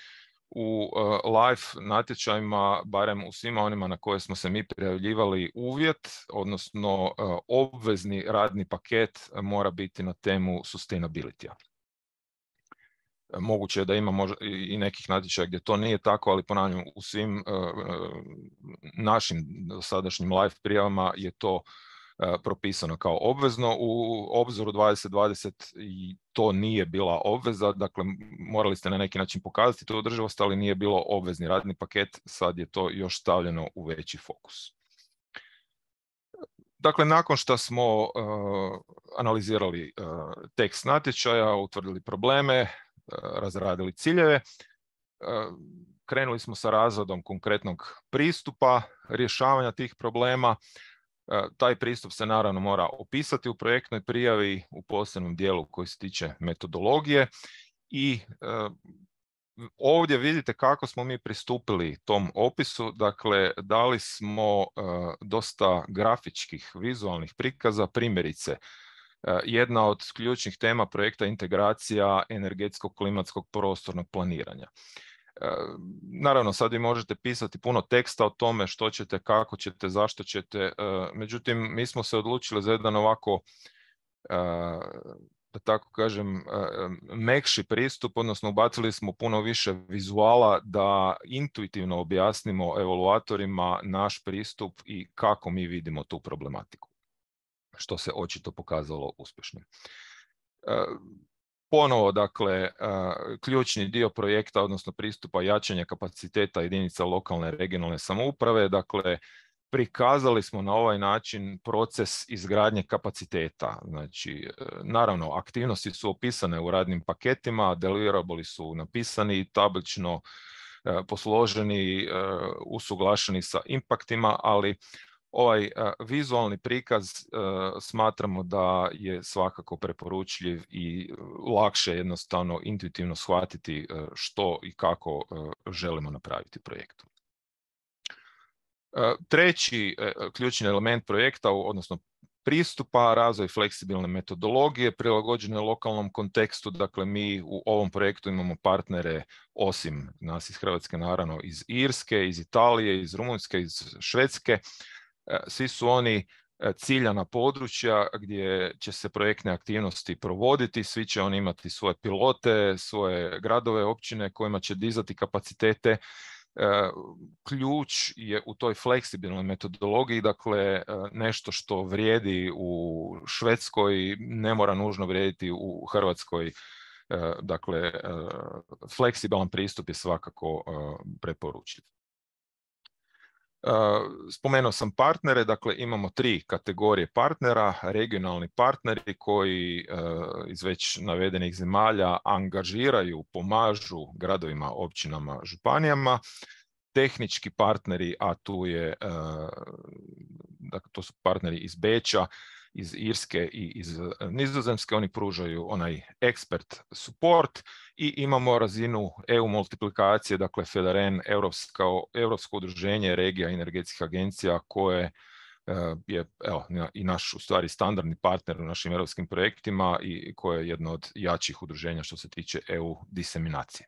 u live natječajima, barem u svima onima na koje smo se mi prijavljivali, uvjet, odnosno obvezni radni paket mora biti na temu sustainability-a. Moguće je da ima možda i nekih natječaja gdje to nije tako, ali ponavljam, u svim našim sadašnjim live prijavama je to propisano kao obvezno. U obzoru 2020 to nije bila obveza, dakle morali ste na neki način pokazati tu održivost, ali nije bilo obvezni radni paket, sad je to još stavljeno u veći fokus. Dakle, nakon što smo analizirali tekst natječaja, utvrdili probleme, razradili ciljeve, krenuli smo sa razradom konkretnog pristupa rješavanja tih problema. Taj pristup se naravno mora opisati u projektnoj prijavi u posebnom dijelu koji se tiče metodologije i ovdje vidite kako smo mi pristupili tom opisu. Dakle, dali smo dosta grafičkih, vizualnih prikaza, primjerice. Jedna od ključnih tema projekta integracija energetskog, klimatskog, prostornog planiranja. Naravno, sad vi možete pisati puno teksta o tome što ćete, kako ćete, zašto ćete, međutim, mi smo se odlučili za jedan ovako, da tako kažem, mekši pristup, odnosno ubacili smo puno više vizuala da intuitivno objasnimo evaluatorima naš pristup i kako mi vidimo tu problematiku, što se očito pokazalo uspješnim. Ponovo, dakle, ključni dio projekta, odnosno pristupa jačanja kapaciteta jedinica lokalne i regionalne samouprave, dakle, prikazali smo na ovaj način proces izgradnje kapaciteta. Znači, naravno, aktivnosti su opisane u radnim paketima, deliverabli su napisani, tablično posloženi, usuglašeni sa impaktima, ali ovaj vizualni prikaz smatramo da je svakako preporučljiv i lakše jednostavno intuitivno shvatiti što i kako želimo napraviti u projektu. Treći ključni element projekta, odnosno pristupa, razvoj fleksibilne metodologije prilagođene lokalnom kontekstu. Dakle, mi u ovom projektu imamo partnere, osim nas iz Hrvatske, naravno iz Irske, iz Italije, iz Rumunjske, iz Švedske. Svi su oni ciljana područja gdje će se projektne aktivnosti provoditi, svi će oni imati svoje pilote, svoje gradove, općine kojima će dizati kapacitete. Ključ je u toj fleksibilnoj metodologiji, dakle nešto što vrijedi u Švedskoj ne mora nužno vrijediti u Hrvatskoj. Dakle, fleksibilan pristup je svakako preporučljiv. Spomenuo sam partnere, dakle imamo 3 kategorije partnera, regionalni partneri koji iz već navedenih zemalja angažiraju, pomažu gradovima, općinama, županijama, tehnički partneri, a tu je, dakle, to su partneri iz Beča, iz Irske i iz Nizozemske, oni pružaju onaj expert support i imamo razinu EU multiplikacije, dakle FEDEREN, Europsko udruženje regija i energetskih agencija koje je i naš u stvari standardni partner u našim europskim projektima i koje je jedno od jačih udruženja što se tiče EU diseminacije.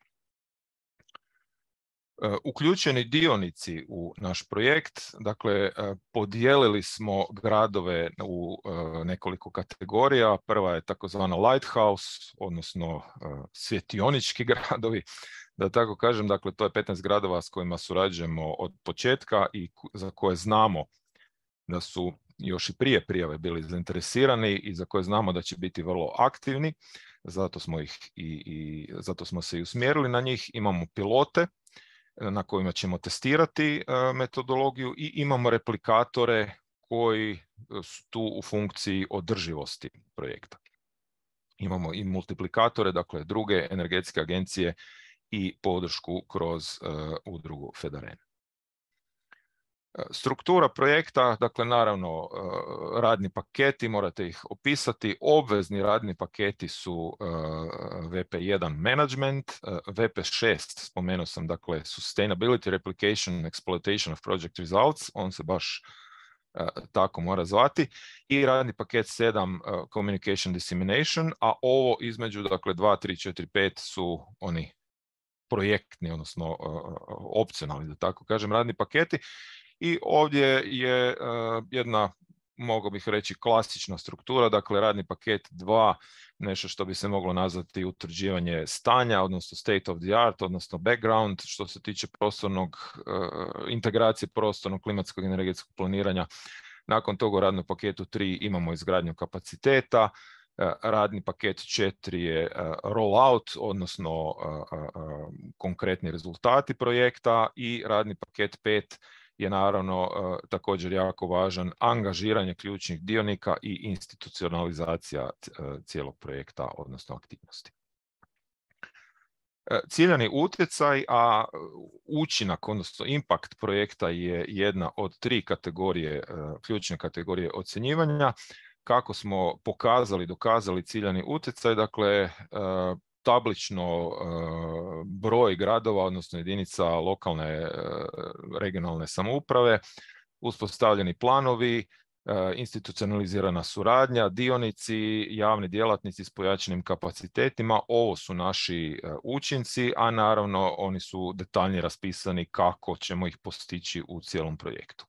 Uključeni dionici u naš projekt, dakle, podijelili smo gradove u nekoliko kategorija. Prva je takozvana lighthouse, odnosno svjetionički gradovi, da tako kažem. Dakle, to je 15 gradova s kojima surađujemo od početka i za koje znamo da su još i prije prijave bili zainteresirani i za koje znamo da će biti vrlo aktivni. Zato smo zato smo se i usmjerili na njih. Imamo pilote na kojima ćemo testirati metodologiju i imamo replikatore koji su tu u funkciji održivosti projekta. Imamo i multiplikatore, dakle druge energetske agencije i podršku kroz udrugu Fedaren. Struktura projekta, dakle naravno radni paketi, morate ih opisati. Obvezni radni paketi su VP1 management, VP6 spomenuo sam, dakle Sustainability, Replication, Exploitation of Project Results, on se baš tako mora zvati, i radni paket 7 Communication Dissemination, a ovo između, dakle 2, 3, 4, 5 su oni projektni, odnosno opcionalni, da tako kažem, radni paketi. I ovdje je jedna, mogao bih reći, klasična struktura, dakle radni paket 2, nešto što bi se moglo nazvati utvrđivanje stanja, odnosno state of the art, odnosno background, što se tiče integracije prostornog, klimatskog i energetskog planiranja. Nakon toga u radnom paketu 3 imamo izgradnju kapaciteta, radni paket 4 je rollout, odnosno konkretni rezultati projekta, i radni paket 5 je naravno također jako važan, angažiranje ključnih dionika i institucionalizacija cijelog projekta, odnosno aktivnosti. Ciljani utjecaj, a učinak, odnosno impact projekta je jedna od 3 kategorije, ključne kategorije ocjenjivanja. Kako smo dokazali ciljani utjecaj, dakle tablično broj gradova, odnosno jedinica lokalne regionalne samouprave, uspostavljeni planovi, institucionalizirana suradnja, dionici, javni djelatnici s pojačanim kapacitetima. Ovo su naši učinci, a naravno oni su detaljnije raspisani kako ćemo ih postići u cijelom projektu.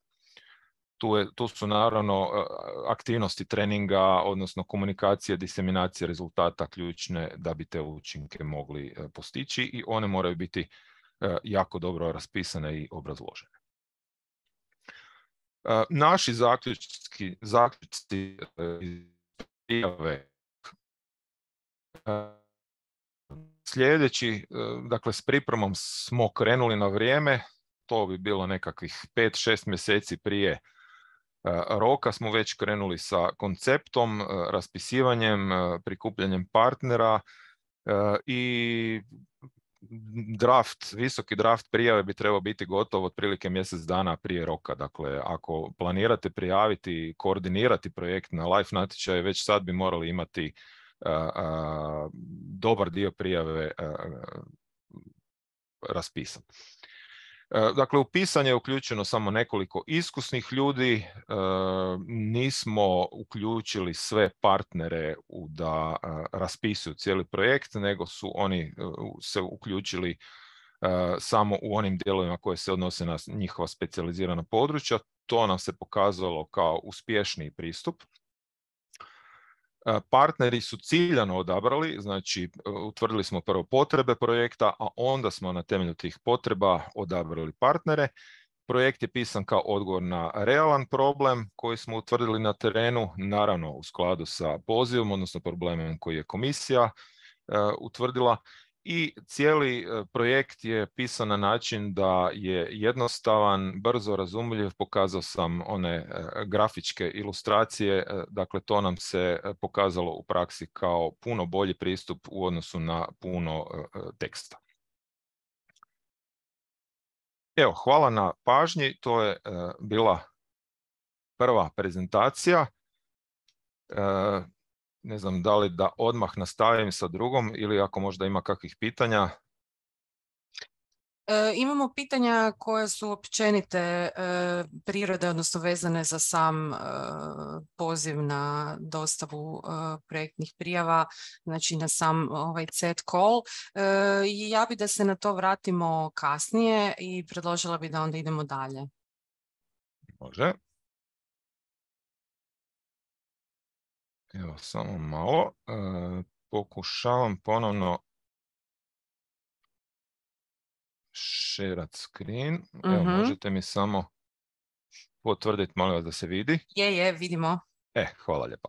Tu su naravno aktivnosti treninga, odnosno komunikacije, diseminacije rezultata ključne da bi te učinke mogli postići, i one moraju biti jako dobro raspisane i obrazložene. Naši zaključci prijave sljedeći, dakle s pripremom smo krenuli na vrijeme, to bi bilo nekakvih 5-6 mjeseci prije roka smo već krenuli sa konceptom, raspisivanjem, prikupljanjem partnera i visoki draft prijave bi trebao biti gotov otprilike mjesec dana prije roka. Dakle, ako planirate prijaviti, koordinirati projekt na live natječaje, već sad bi morali imati dobar dio prijave raspisan. Dakle, u pisanje je uključeno samo nekoliko iskusnih ljudi, nismo uključili sve partnere da raspisuju cijeli projekt, nego su oni se uključili samo u onim dijelovima koje se odnose na njihova specijalizirana područja. To nam se pokazalo kao uspješniji pristup. Partneri su ciljano odabrali, znači utvrdili smo prvo potrebe projekta, a onda smo na temelju tih potreba odabrali partnere. Projekt je pisan kao odgovor na realan problem koji smo utvrdili na terenu, naravno u skladu sa pozivom, odnosno problemom koji je komisija utvrdila. I cijeli projekt je pisan na način da je jednostavan, brzo razumljiv. Pokazao sam one grafičke ilustracije, dakle to nam se pokazalo u praksi kao puno bolji pristup u odnosu na puno teksta. Evo, hvala na pažnji, to je bila prva prezentacija. Ne znam da li da odmah nastavim sa drugom ili ako možda ima kakvih pitanja. Imamo pitanja koja su općenite prirode, odnosno vezane za sam poziv na dostavu projektnih prijava, znači na sam ovaj CET call. Ja bi da se na to vratimo kasnije i predložila bi da onda idemo dalje. Može. Evo, samo malo. Pokušavam ponovno shareat screen. Evo, možete mi samo potvrditi, molim vas, da se vidi? Je, vidimo. Hvala lijepo.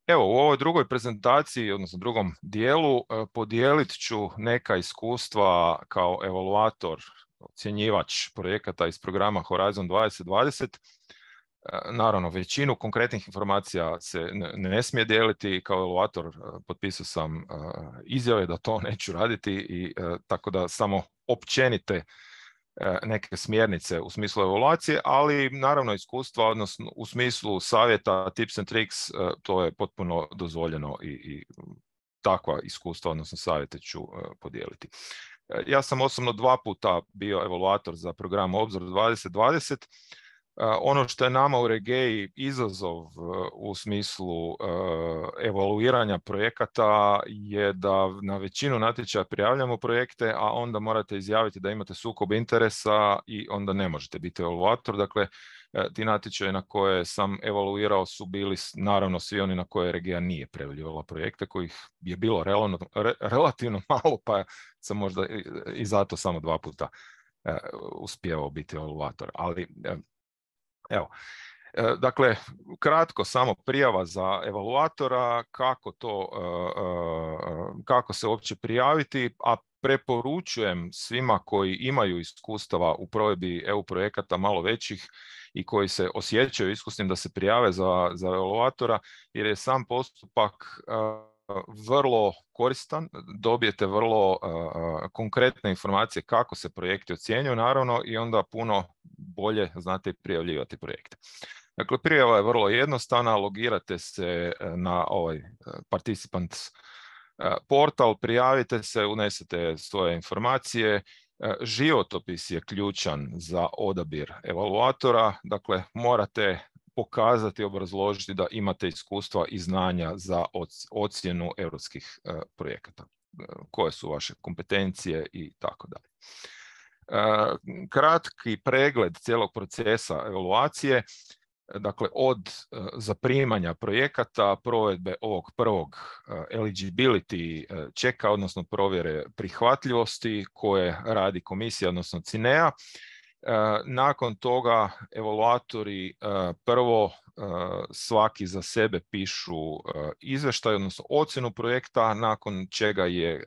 Evo, u ovoj drugoj prezentaciji, odnosno drugom dijelu, podijelit ću neka iskustva kao evaluator, ocjenjivač projekata iz programa Horizon 2020. Naravno, većinu konkretnih informacija se ne smije dijeliti. Kao evaluator potpisao sam izjave da to neću raditi i tako da samo općenite neke smjernice u smislu evaluacije, ali naravno iskustva, odnosno u smislu savjeta, tips and tricks, to je potpuno dozvoljeno i takva iskustva, odnosno savjete ću podijeliti. Ja sam osobno 2 puta bio evaluator za program Obzor 2020. Ono što je nama u Regeji izazov u smislu evaluiranja projekata je da na većinu natječaja prijavljamo projekte, a onda morate izjaviti da imate sukob interesa i onda ne možete biti evaluator. Dakle, ti natječaji na koje sam evaluirao su bili naravno svi oni na koje Regija nije prijavljivala projekte, kojih je bilo relativno malo, pa sam možda i zato samo 2 puta uspijevao biti evaluator. Ali evo, dakle, kratko samo prijava za evaluatora, kako se uopće prijaviti, a preporučujem svima koji imaju iskustava u provedbi EU projekata malo većih i koji se osjećaju iskusnim da se prijave za evaluatora, jer je sam postupak vrlo koristan, dobijete vrlo konkretne informacije kako se projekti ocjenjuju, naravno, i onda puno bolje znate prijavljivati projekte. Dakle, prijava je vrlo jednostavna, logirate se na ovaj Participants portal, prijavite se, unesete svoje informacije. Životopis je ključan za odabir evaluatora, dakle morate pokazati, obrazložiti da imate iskustva i znanja za ocjenu europskih projekata, koje su vaše kompetencije i tako dalje. Kratki pregled cijelog procesa evaluacije, dakle od zaprimanja projekata, provedbe ovog prvog eligibility checka, odnosno provjere prihvatljivosti koje radi komisija, odnosno CINEA. Nakon toga evaluatori prvo svaki za sebe pišu izvještaj, odnosno ocjenu projekta, nakon čega je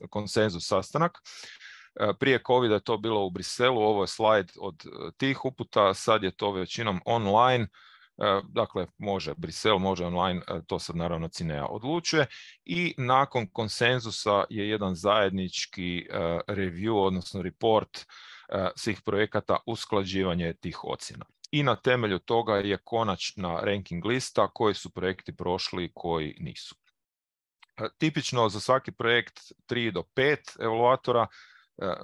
konsenzus sastanak. Prije COVID-a je to bilo u Briselu, ovo je slajd od tih uputa, sad je to većinom online, dakle može Brisel, može online, to sad naravno CINEA odlučuje, i nakon konsenzusa je jedan zajednički review, odnosno report svih projekata, usklađivanje tih ocjena. I na temelju toga je konačna ranking lista koji su projekti prošli i koji nisu. Tipično za svaki projekt 3 do 5 evaluatora,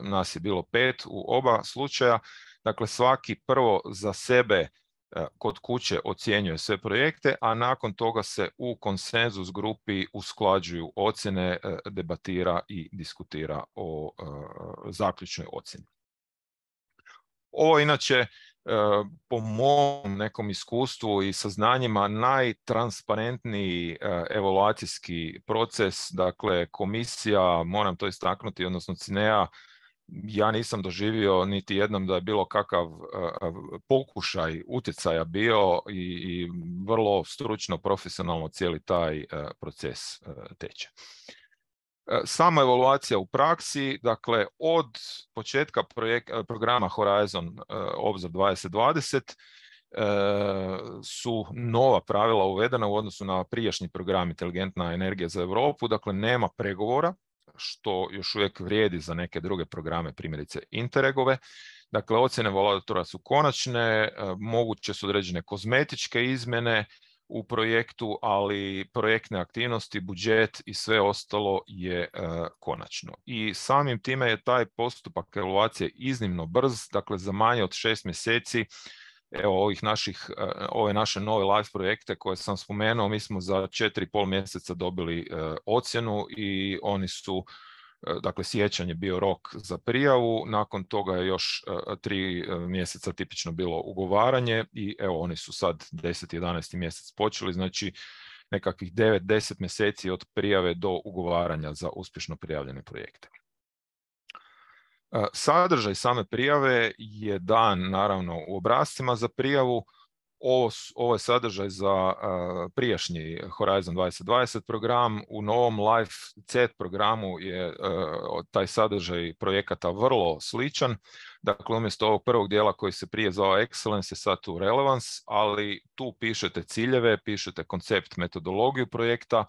nas je bilo 5 u oba slučaja, dakle svaki prvo za sebe kod kuće ocjenjuje sve projekte, a nakon toga se u konsenzus grupi usklađuju ocjene, debatira i diskutira o zaključnoj ocjeni. Ovo inače po mom nekom iskustvu i saznanjima najtransparentniji evaluacijski proces, dakle komisija, moram to istaknuti, odnosno CINEA, ja nisam doživio niti jednom da je bilo kakav pokušaj utjecaja bio i vrlo stručno, profesionalno cijeli taj proces teče. Sama evaluacija u praksi, dakle od početka programa Horizon Obzor 2020 su nova pravila uvedena u odnosu na prijašnji program Inteligentna energija za Europu, dakle nema pregovora, što još uvijek vrijedi za neke druge programe, primjerice Interregove. Dakle, ocjene evaluatora su konačne, moguće su određene kozmetičke izmjene, u projektu, ali projektne aktivnosti, budžet i sve ostalo je konačno. I samim time je taj postupak evaluacije iznimno brz, dakle za manje od 6 mjeseci. Evo ove naše nove live projekte koje sam spomenuo, mi smo za 4,5 mjeseca dobili ocjenu i oni su, dakle siječanj je bio rok za prijavu, nakon toga je još 3 mjeseca tipično bilo ugovaranje i evo oni su sad 10. 11. mjesec počeli, znači nekakvih 9-10 mjeseci od prijave do ugovaranja za uspješno prijavljene projekte. Sadržaj same prijave je dan naravno u obrascima za prijavu. Ovo je sadržaj za prijašnji Horizon 2020 program. U novom Life CET programu je taj sadržaj projekata vrlo sličan. Dakle, umjesto ovog prvog dijela koji se prije zvao Excellence je sad tu Relevance, ali tu pišete ciljeve, pišete koncept, metodologiju projekta,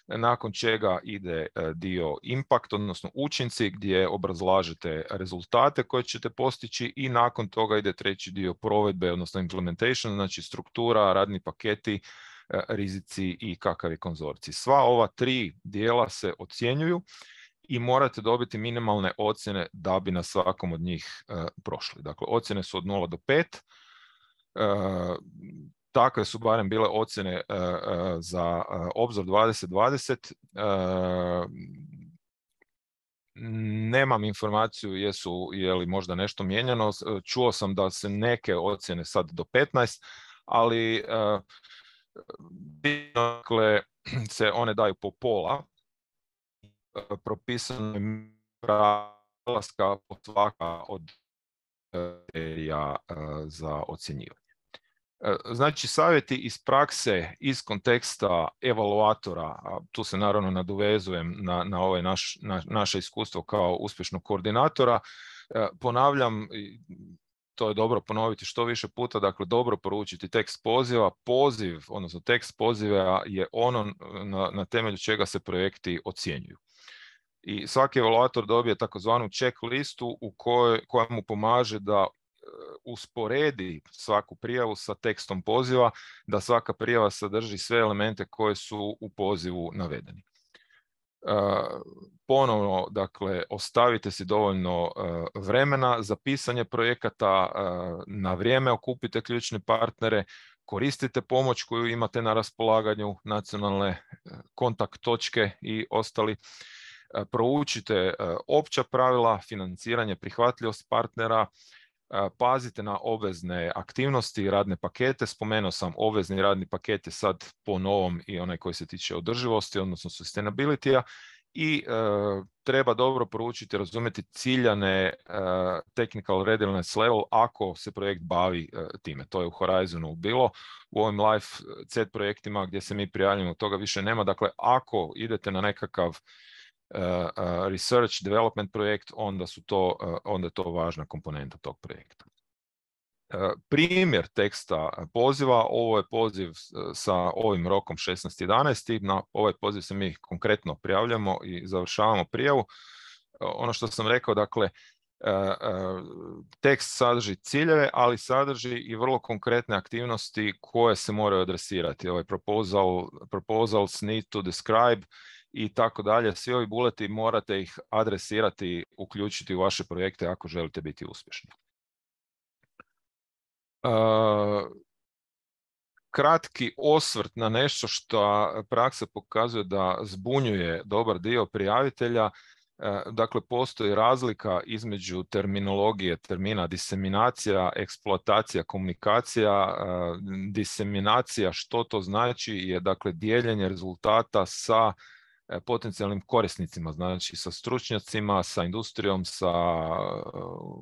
nakon čega ide dio impact, odnosno učinci gdje obrazlažete rezultate koje ćete postići i nakon toga ide treći dio provedbe, odnosno implementation, znači struktura, radni paketi, rizici i kakav je konzorcij. Sva ova 3 dijela se ocjenjuju i morate dobiti minimalne ocjene da bi na svakom od njih prošli. Dakle, ocjene su od 0 do 5. Takve su barem bile ocjene za Obzor 2020. Nemam informaciju je li možda nešto mijenjano. Čuo sam da se neke ocjene sad do 15, ali dakle, se one daju po pola. Propisano je prelaska po svaka od kriterija za ocjenjivanje. Znači, savjeti iz prakse, iz konteksta evaluatora, a tu se naravno nadovezujem na ovaj naše iskustvo kao uspješnog koordinatora. Ponavljam, to je dobro ponoviti što više puta, dakle dobro poručiti tekst poziva. Poziv, odnosno tekst poziva je ono na temelju čega se projekti ocjenjuju. I svaki evaluator dobije takozvanu check listu koja mu pomaže da usporedi svaku prijavu sa tekstom poziva, da svaka prijava sadrži sve elemente koje su u pozivu navedeni. Ponovno, dakle, ostavite si dovoljno vremena za pisanje projekata, na vrijeme okupite ključne partnere, koristite pomoć koju imate na raspolaganju, nacionalne kontakt točke i ostali. Proučite opća pravila, financiranje, prihvatljivost partnera, pazite na obvezne aktivnosti i radne pakete. Spomenuo sam obvezni radni paket je sad po novom i onaj koji se tiče održivosti, odnosno sustainability-a, i treba dobro proučiti, razumjeti ciljane technical readiness level ako se projekt bavi time. To je u Horizonu bilo. U ovim live CET projektima gdje se mi prijavljamo, toga više nema. Dakle, ako idete na nekakav research development projekt, onda je to važna komponenta tog projekta. Primjer teksta poziva, ovo je poziv sa ovim rokom 16.11. Na ovaj poziv se mi konkretno prijavljamo i završavamo prijavu. Ono što sam rekao, dakle, tekst sadrži ciljeve, ali sadrži i vrlo konkretne aktivnosti koje se moraju adresirati. Ovaj proposals need to describe i tako dalje. Svi ovi buleti morate ih adresirati, uključiti u vaše projekte ako želite biti uspješni. Kratki osvrt na nešto što praksa pokazuje da zbunjuje dobar dio prijavitelja. Dakle, postoji razlika između termina diseminacija, eksploatacija, komunikacija. Diseminacija, što to znači, je dakle dijeljenje rezultata sa potencijalnim korisnicima, znači sa stručnjacima, sa industrijom, sa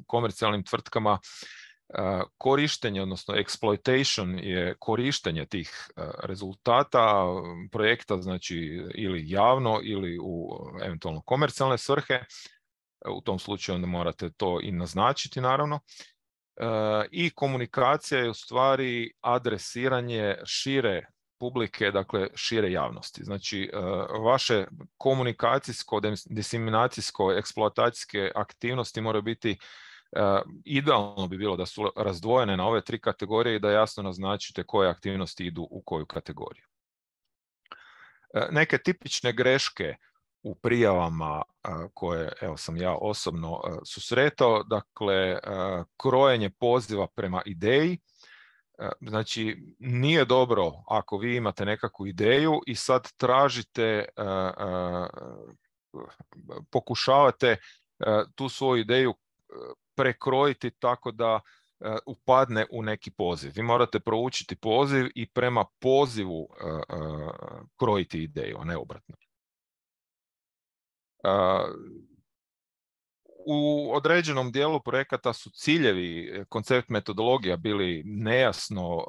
komercijalnim tvrtkama. Korištenje, odnosno exploitation, je korištenje tih rezultata projekta, znači ili javno ili u eventualno komercijalne svrhe. U tom slučaju onda morate to i naznačiti, naravno. I komunikacija je u stvari adresiranje šire publike, dakle šire javnosti. Znači, vaše komunikacijsko, diseminacijsko, eksploatacijske aktivnosti moraju biti Idealno bi bilo da su razdvojene na ove 3 kategorije i da jasno naznačite koje aktivnosti idu u koju kategoriju. Neke tipične greške u prijavama koje sam ja osobno susretao, dakle krojenje poziva prema ideji. Znači nije dobro ako vi imate nekakvu ideju i sad tražite, pokušavate tu svoju ideju prekrojiti tako da upadne u neki poziv. Vi morate proučiti poziv i prema pozivu krojiti ideju, a ne obratno. U određenom dijelu projekata su ciljevi, koncept, metodologija bili nejasno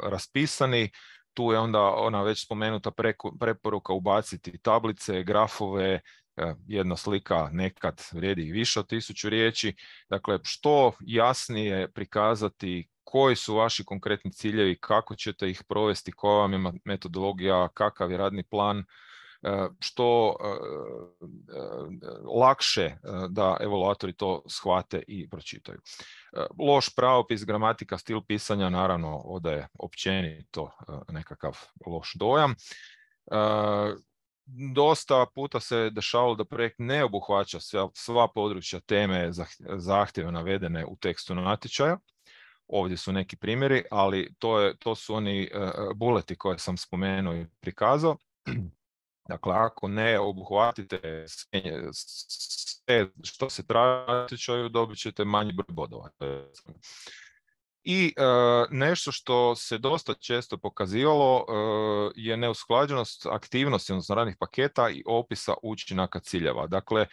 raspisani. Tu je onda ona već spomenuta preporuka ubaciti tablice, grafove, jedna slika nekad vrijedi i više od 1000 riječi. Dakle, što jasnije prikazati koji su vaši konkretni ciljevi, kako ćete ih provesti, koja vam je metodologija, kakav je radni plan, što lakše da evaluatori to shvate i pročitaju. Loš pravopis, gramatika, stil pisanja naravno odaje općenito nekakav loš dojam. Dosta puta se dešavalo da projekt ne obuhvaća sva područja, teme, zahtjeve navedene u tekstu natječaja. Ovdje su neki primjeri, ali to su oni buleti koje sam spomenuo i prikazao. Dakle, ako ne obuhvatite sve što se traži u natječaju, dobit ćete manji broj bodova. I nešto što se dosta često pokazivalo je neusklađenost aktivnosti, odnosno radnih paketa i opisa učinaka ciljeva. Dakle,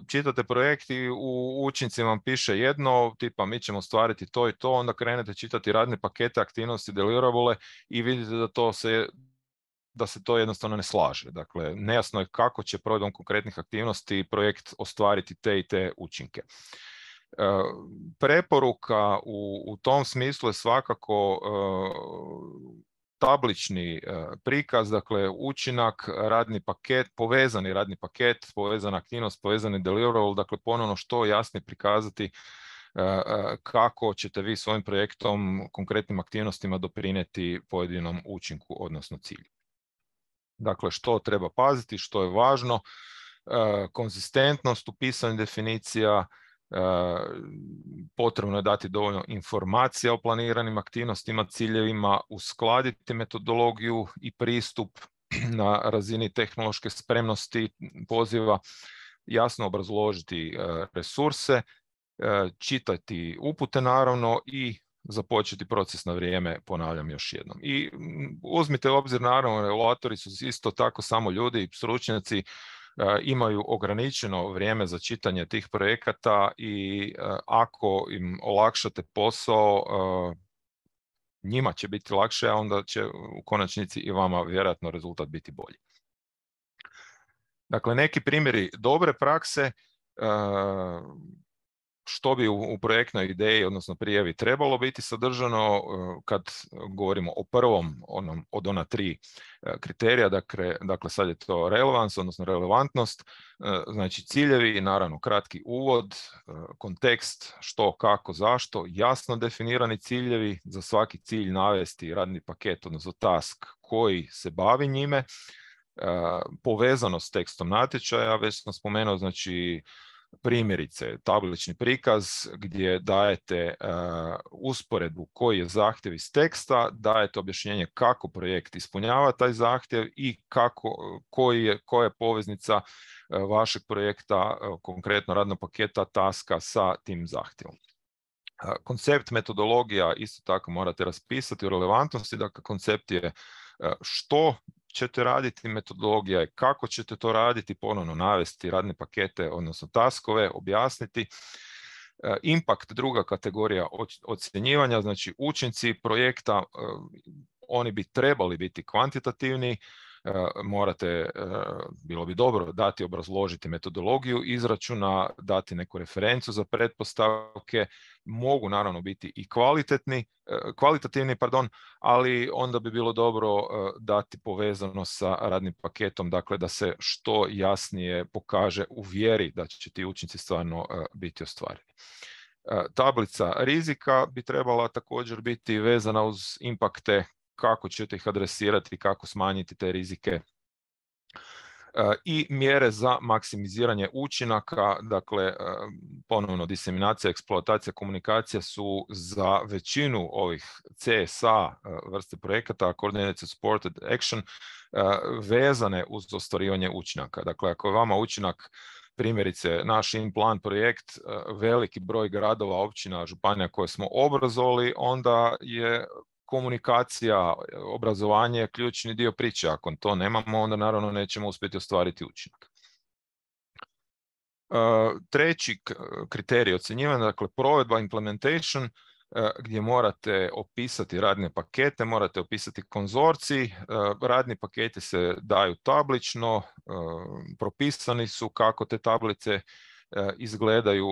čitate projekt i u učincima vam piše jedno, tipa mi ćemo ostvariti to i to, onda krenete čitati radne pakete, aktivnosti, deliverable i vidite da se to jednostavno ne slaže. Dakle, nejasno je kako će provedbom konkretnih aktivnosti projekt ostvariti te i te učinke. Preporuka u tom smislu je svakako tablični prikaz, dakle učinak, radni paket, povezani radni paket, povezana aktivnost, povezani deliverable, dakle ponovno što jasnije prikazati kako ćete vi svojim projektom, konkretnim aktivnostima doprinijeti pojedinom učinku, odnosno cilju. Dakle, što treba paziti, što je važno, konzistentnost u pisanju definicija, potrebno je dati dovoljno informacija o planiranim aktivnostima, ciljevima, uskladiti metodologiju i pristup na razini tehnološke spremnosti poziva, jasno obrazložiti resurse, čitati upute naravno i započeti proces na vrijeme, ponavljam još jednom. I uzmite u obzir, naravno, evaluatori su isto tako samo ljudi, stručnjaci, imaju ograničeno vrijeme za čitanje tih projekata i ako im olakšate posao, njima će biti lakše, a onda će u konačnici i vama vjerojatno rezultat biti bolji. Dakle, neki primjeri dobre prakse, što bi u projektnoj ideji, odnosno prijavi, trebalo biti sadržano kad govorimo o prvom od ona 3 kriterija, dakle sad je to relevance, odnosno relevantnost, znači ciljevi, naravno kratki uvod, kontekst, što, kako, zašto, jasno definirani ciljevi, za svaki cilj navesti radni paket, odnosno task koji se bavi njime, povezano s tekstom natječaja, već sam spomenuo, znači primjerice tablični prikaz gdje dajete usporedbu koji je zahtjev iz teksta, dajete objašnjenje kako projekt ispunjava taj zahtjev i koja je poveznica vašeg projekta, konkretno radnog paketa, taska sa tim zahtjevom. Koncept, metodologija isto tako morate raspisati u relevantnosti, dakle koncept je što ćete raditi, metodologija je kako ćete to raditi, ponovno navesti radne pakete, odnosno taskove, objasniti. Impact, druga kategorija ocjenjivanja, znači učinci projekta, oni bi trebali biti kvantitativni, morate, bilo bi dobro dati, obrazložiti metodologiju izračuna, dati neku referencu za pretpostavke, mogu naravno biti i kvalitativni, ali onda bi bilo dobro dati povezano sa radnim paketom, dakle da se što jasnije pokaže u vjeri da će ti učinci stvarno biti ostvareni. Tablica rizika bi trebala također biti vezana uz impakte, kako ćete ih adresirati, kako smanjiti te rizike, i mjere za maksimiziranje učinaka. Dakle, ponovno diseminacija, eksploatacija, komunikacija su za većinu ovih CSA vrste projekata, Coordinated Supported Action, vezane uz ostvarivanje učinaka. Dakle, ako je vama učinak, primjerice naš in-plan projekt, veliki broj gradova, općina, županija koje smo obrazovali, onda je komunikacija, obrazovanje ključni dio priče. Ako to nemamo, onda naravno nećemo uspjeti ostvariti učinak. Treći kriterij ocjenjivanja, dakle provedba, implementation, gdje morate opisati radne pakete, morate opisati konzorcij. Radni paketi se daju tablično, propisani su kako te tablice izgledaju.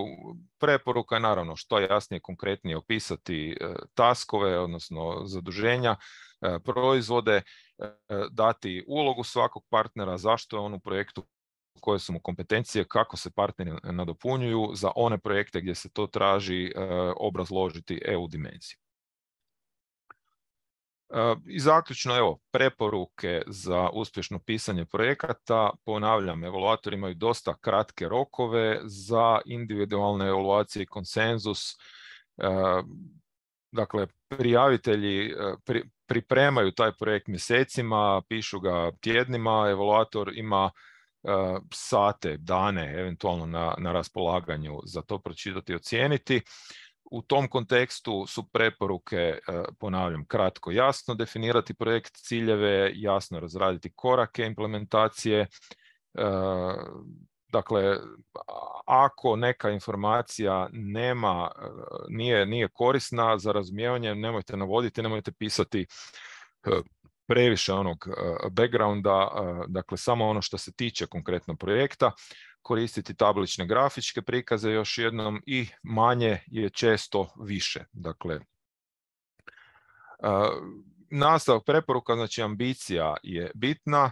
Preporuka je naravno što jasnije, konkretnije opisati taskove, odnosno zaduženja, proizvode, dati ulogu svakog partnera, zašto je on u projektu, koje su mu kompetencije, kako se partneri nadopunjuju, za one projekte gdje se to traži obrazložiti EU dimenziju. I zaključno, evo, preporuke za uspješno pisanje projekata. Ponavljam, evaluatori imaju dosta kratke rokove za individualne evaluacije i konsenzus. Dakle, prijavitelji pripremaju taj projekt mjesecima, pišu ga tjednima, evaluator ima sate, dane eventualno na raspolaganju za to pročitati i ocijeniti. U tom kontekstu su preporuke, ponavljam, kratko, jasno definirati projekt, ciljeve, jasno razraditi korake implementacije. Dakle, ako neka informacija nije korisna za razumijevanje, nemojte navoditi, nemojte pisati previše onog backgrounda, dakle samo ono što se tiče konkretno projekta. Koristiti tablične grafičke prikaze još jednom, i manje je često više. Dakle, nastavak preporuka, znači ambicija je bitna,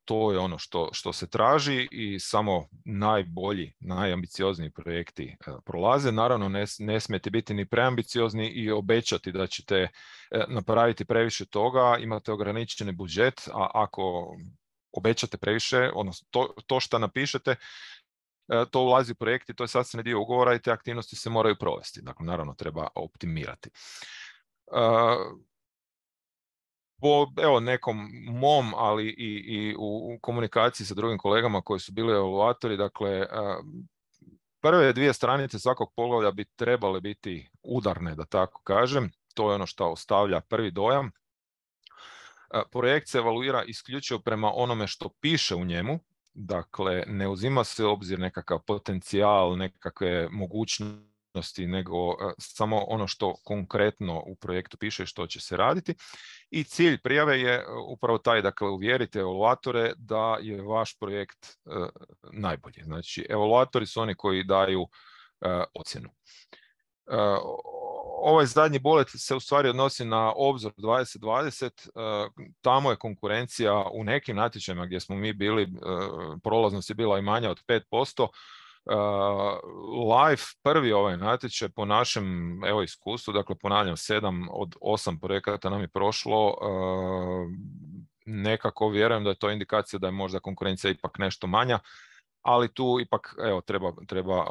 to je ono što se traži i samo najbolji, najambiciozniji projekti prolaze. Naravno, ne smijete biti ni preambiciozni i obećati da ćete napraviti previše toga, imate ograničeni budžet, a ako obećate previše, odnosno to što napišete, to ulazi u projekt i to je sastavni dio ugovora i te aktivnosti se moraju provesti. Dakle, naravno, treba optimirati. Po nekom mom, ali i u komunikaciji sa drugim kolegama koji su bili evaluatori, dakle, prve 2 stranice svakog poglavlja bi trebale biti udarne, da tako kažem. To je ono što ostavlja prvi dojam. Projekt se evaluira isključivo prema onome što piše u njemu. Dakle, ne uzima se u obzir nekakav potencijal, nekakve mogućnosti, nego samo ono što konkretno u projektu piše što će se raditi. I cilj prijave je upravo taj, dakle, uvjerite evaluatore da je vaš projekt najbolji. Znači, evaluatori su oni koji daju ocjenu. Ovaj zadnji bullet se u stvari odnosi na obzor 2020. Tamo je konkurencija u nekim natječajima gdje smo mi bili, prolaznost je bila i manja od 5%. Live, prvi ovaj natječaj, po našem iskustvu, dakle ponavljam, 7 od 8 projekata nam je prošlo. Nekako vjerujem da je to indikacija da je možda konkurencija ipak nešto manja, ali tu ipak treba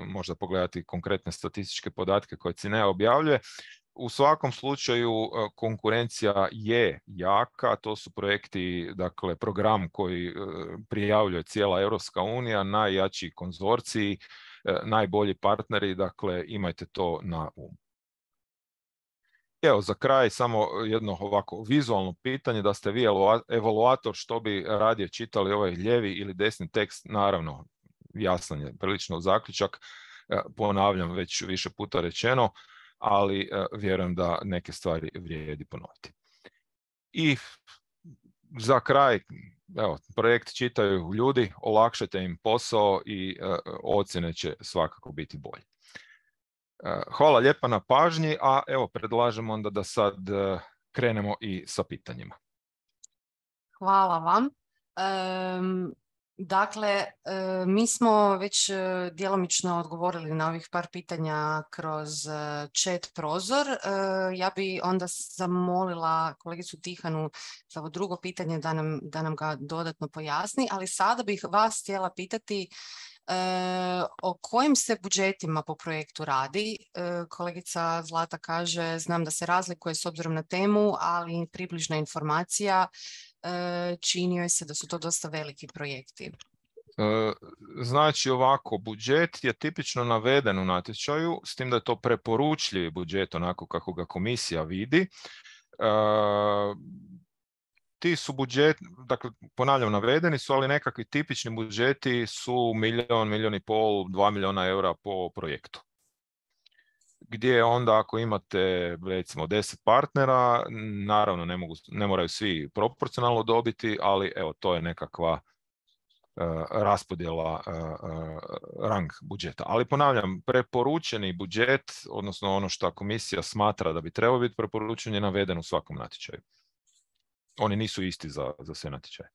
možda pogledati konkretne statističke podatke koje CINEA objavljuje. U svakom slučaju konkurencija je jaka, to su projekti, dakle program koji prijavljuje cijela Europska unija, najjači konzorciji, najbolji partneri, dakle imajte to na umu. Evo, za kraj samo jedno ovako vizualno pitanje, da ste vi evaluator, što bi radije čitali, ovaj lijevi ili desni tekst? Naravno, jasan je prilično zaključak, ponavljam, već više puta rečeno, ali vjerujem da neke stvari vrijedi ponoviti. I za kraj, evo, projekt čitaju ljudi, olakšajte im posao i ocjene će svakako biti bolje. Hvala lijepa na pažnji, a evo predlažem onda da sad krenemo i sa pitanjima. Hvala vam. Dakle, mi smo već djelomično odgovorili na ovih par pitanja kroz chat prozor. Ja bi onda zamolila kolegicu Tihanu za ovo drugo pitanje da nam ga dodatno pojasni, ali sada bih vas htjela pitati o kojim se budžetima po projektu radi. Kolegica Zlata kaže, znam da se razlikuje s obzirom na temu, ali približna informacija čini joj se da su to dosta veliki projekti. Znači ovako, budžet je tipično naveden u natječaju, s tim da je to preporučljivi budžet onako kako ga komisija vidi. Ti su budžeti, dakle ponavljam, navedeni su, ali nekakvi tipični budžeti su milijun i pol, 2 milijuna eura po projektu. Gdje onda ako imate recimo 10 partnera, naravno ne moraju svi proporcionalno dobiti, ali evo to je nekakva raspodjela rang budžeta. Ali ponavljam, preporučeni budžet, odnosno ono što komisija smatra da bi trebao biti preporučen, je naveden u svakom natječaju. Oni nisu isti za sve natječaje.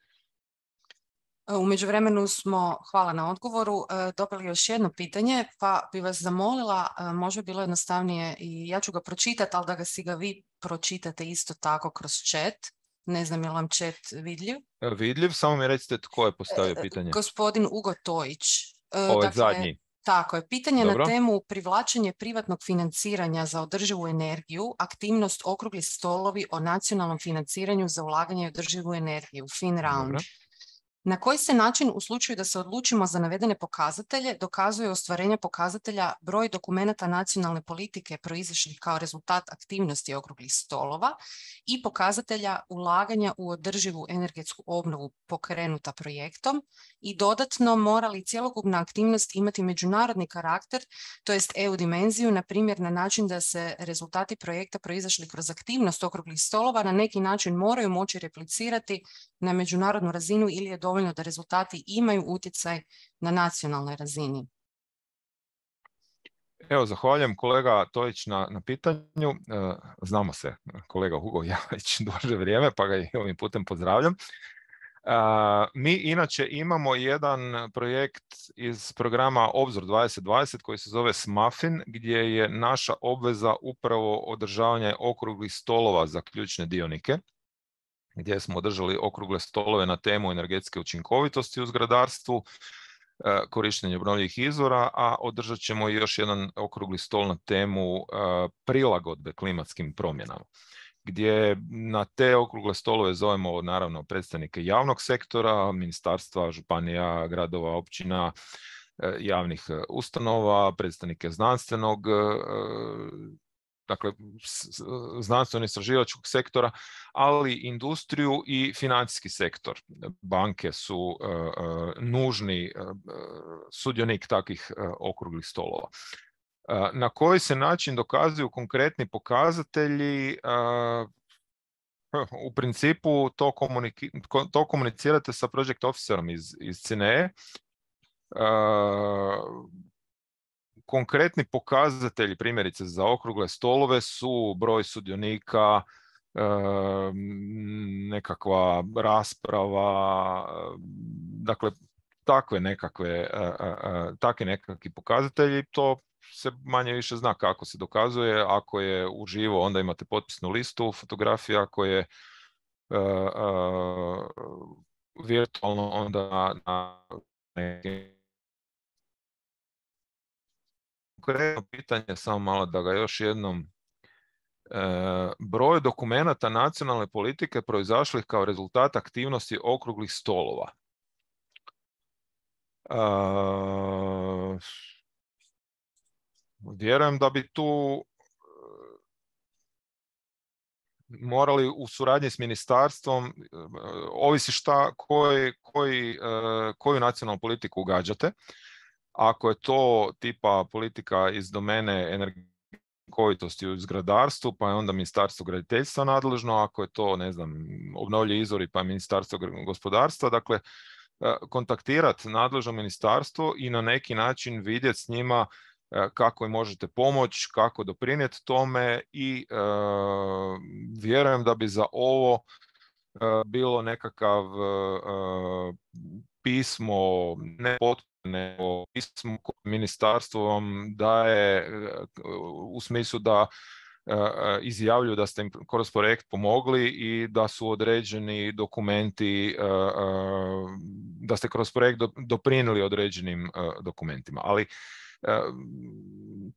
U međuvremenu smo, hvala na odgovoru, dobili još jedno pitanje, pa bi vas zamolila, možda bi bilo jednostavnije i ja ću ga pročitati, ali da ga vi pročitate isto tako kroz chat. Ne znam je li vam chat vidljiv? Vidljiv, samo mi recite tko je postavio pitanje. Gospodin Ugo Tojić. Ovo je zadnji. Tako je. Pitanje Dobro. Na temu privlačenje privatnog financiranja za održivu energiju, aktivnost okrugli stolovi o nacionalnom financiranju za ulaganje u održivu energiju, FinRound. Dobro. Na koji se način u slučaju da se odlučimo za navedene pokazatelje dokazuje ostvarenje pokazatelja broj dokumenata nacionalne politike proizašlih kao rezultat aktivnosti okruglih stolova i pokazatelja ulaganja u održivu energetsku obnovu pokrenuta projektom i dodatno mora li cjelokupna aktivnost imati međunarodni karakter, to jest EU dimenziju, na primjer na način da se rezultati projekta proizašli kroz aktivnost okruglih stolova na neki način moraju moći replicirati na međunarodnu razinu ili je dovoljno da rezultati imaju utjecaj na nacionalnoj razini. Evo, zahvaljujem kolega Tojić na pitanju. Znamo se, kolega Hugo i ja već duže vrijeme, pa ga i ovim putem pozdravljam. Mi inače imamo jedan projekt iz programa Obzor 2020 koji se zove SMAFIN, gdje je naša obveza upravo održavanje okruglih stolova za ključne dionike, gdje smo održali okrugle stolove na temu energetske učinkovitosti u zgradarstvu, korištenje obnovljivih izvora, a održat ćemo još jedan okrugli stol na temu prilagodbe klimatskim promjenama, gdje na te okrugle stolove zovemo naravno predstavnike javnog sektora, ministarstva, županija, gradova, općina, javnih ustanova, predstavnike znanstvenog, dakle znanstveno-istraživačkog sektora, ali industriju i financijski sektor. Banke su nužni sudionik takvih okruglih stolova. Na koji se način dokazuju konkretni pokazatelji? U principu to komunicirate sa project officerom iz CINEE. Konkretni pokazatelji, primjerice za okrugle stolove, su broj sudionika, nekakva rasprava, dakle takvi nekakvi pokazatelji. To se manje više zna kako se dokazuje. Ako je uživo, onda imate potpisnu listu fotografija, ako je virtualno, onda na neki. Konkretno pitanje, samo malo da ga još jednom. Broj dokumenata nacionalne politike proizašlih kao rezultat aktivnosti okruglih stolova. Vjerujem da bi tu morali u suradnji s ministarstvom, ovisi koju nacionalnu politiku ugađate. Ako je to tipa politika iz domene učinkovitosti u zgradarstvu, pa je onda Ministarstvo graditeljstva nadležno. Ako je to, ne znam, obnovljivi izvori, pa je Ministarstvo gospodarstva. Dakle, kontaktirati nadležno ministarstvo i na neki način vidjeti s njima kako im možete pomoći, kako doprinijeti tome i vjerujem da bi za ovo bilo nekakav pismo ne potpuno, nego pismo koje ministarstvo vam daje u smislu da izjavljuju da ste im kroz projekt pomogli i da su određeni dokumenti, da ste kroz projekt doprinijeli određenim dokumentima. Ali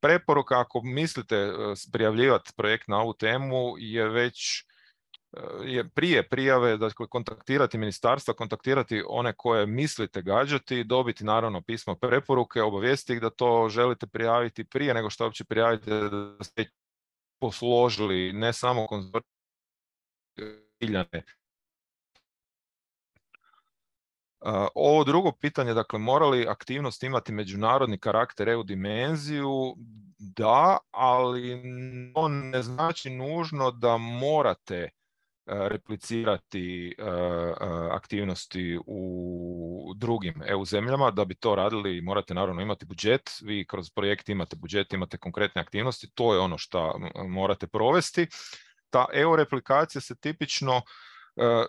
preporuka ako mislite prijavljivati projekt na ovu temu je već prije prijave, dakle kontaktirati ministarstva, kontaktirati one koje mislite gađati, dobiti naravno pismo preporuke, obavijestiti ih da to želite prijaviti prije nego što uopće prijavite, da ste posložili ne samo ciljane. Ovo drugo pitanje, dakle, mora li aktivnost imati međunarodni karakter, EU dimenziju? Da, ali to ne znači nužno da morate replicirati aktivnosti u drugim EU zemljama. Da bi to radili morate naravno imati budžet. Vi kroz projekt imate budžet, imate konkretne aktivnosti. To je ono što morate provesti. Ta EU replikacija se tipično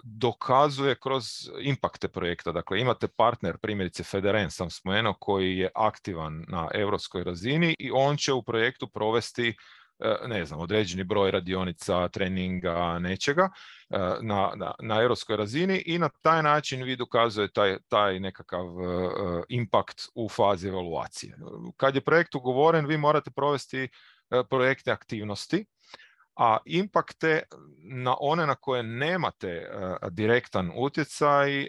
dokazuje kroz impakte projekta. Dakle, imate partner, primjerice Federen sam spomenuo, koji je aktivan na europskoj razini i on će u projektu provesti ne znam, određeni broj radionica, treninga, nečega na europskoj razini i na taj način vi dokazujete taj nekakav impact u fazi evaluacije. Kad je projekt ugovoren, vi morate provesti projektne aktivnosti, a impakte na one na koje nemate direktan utjecaj,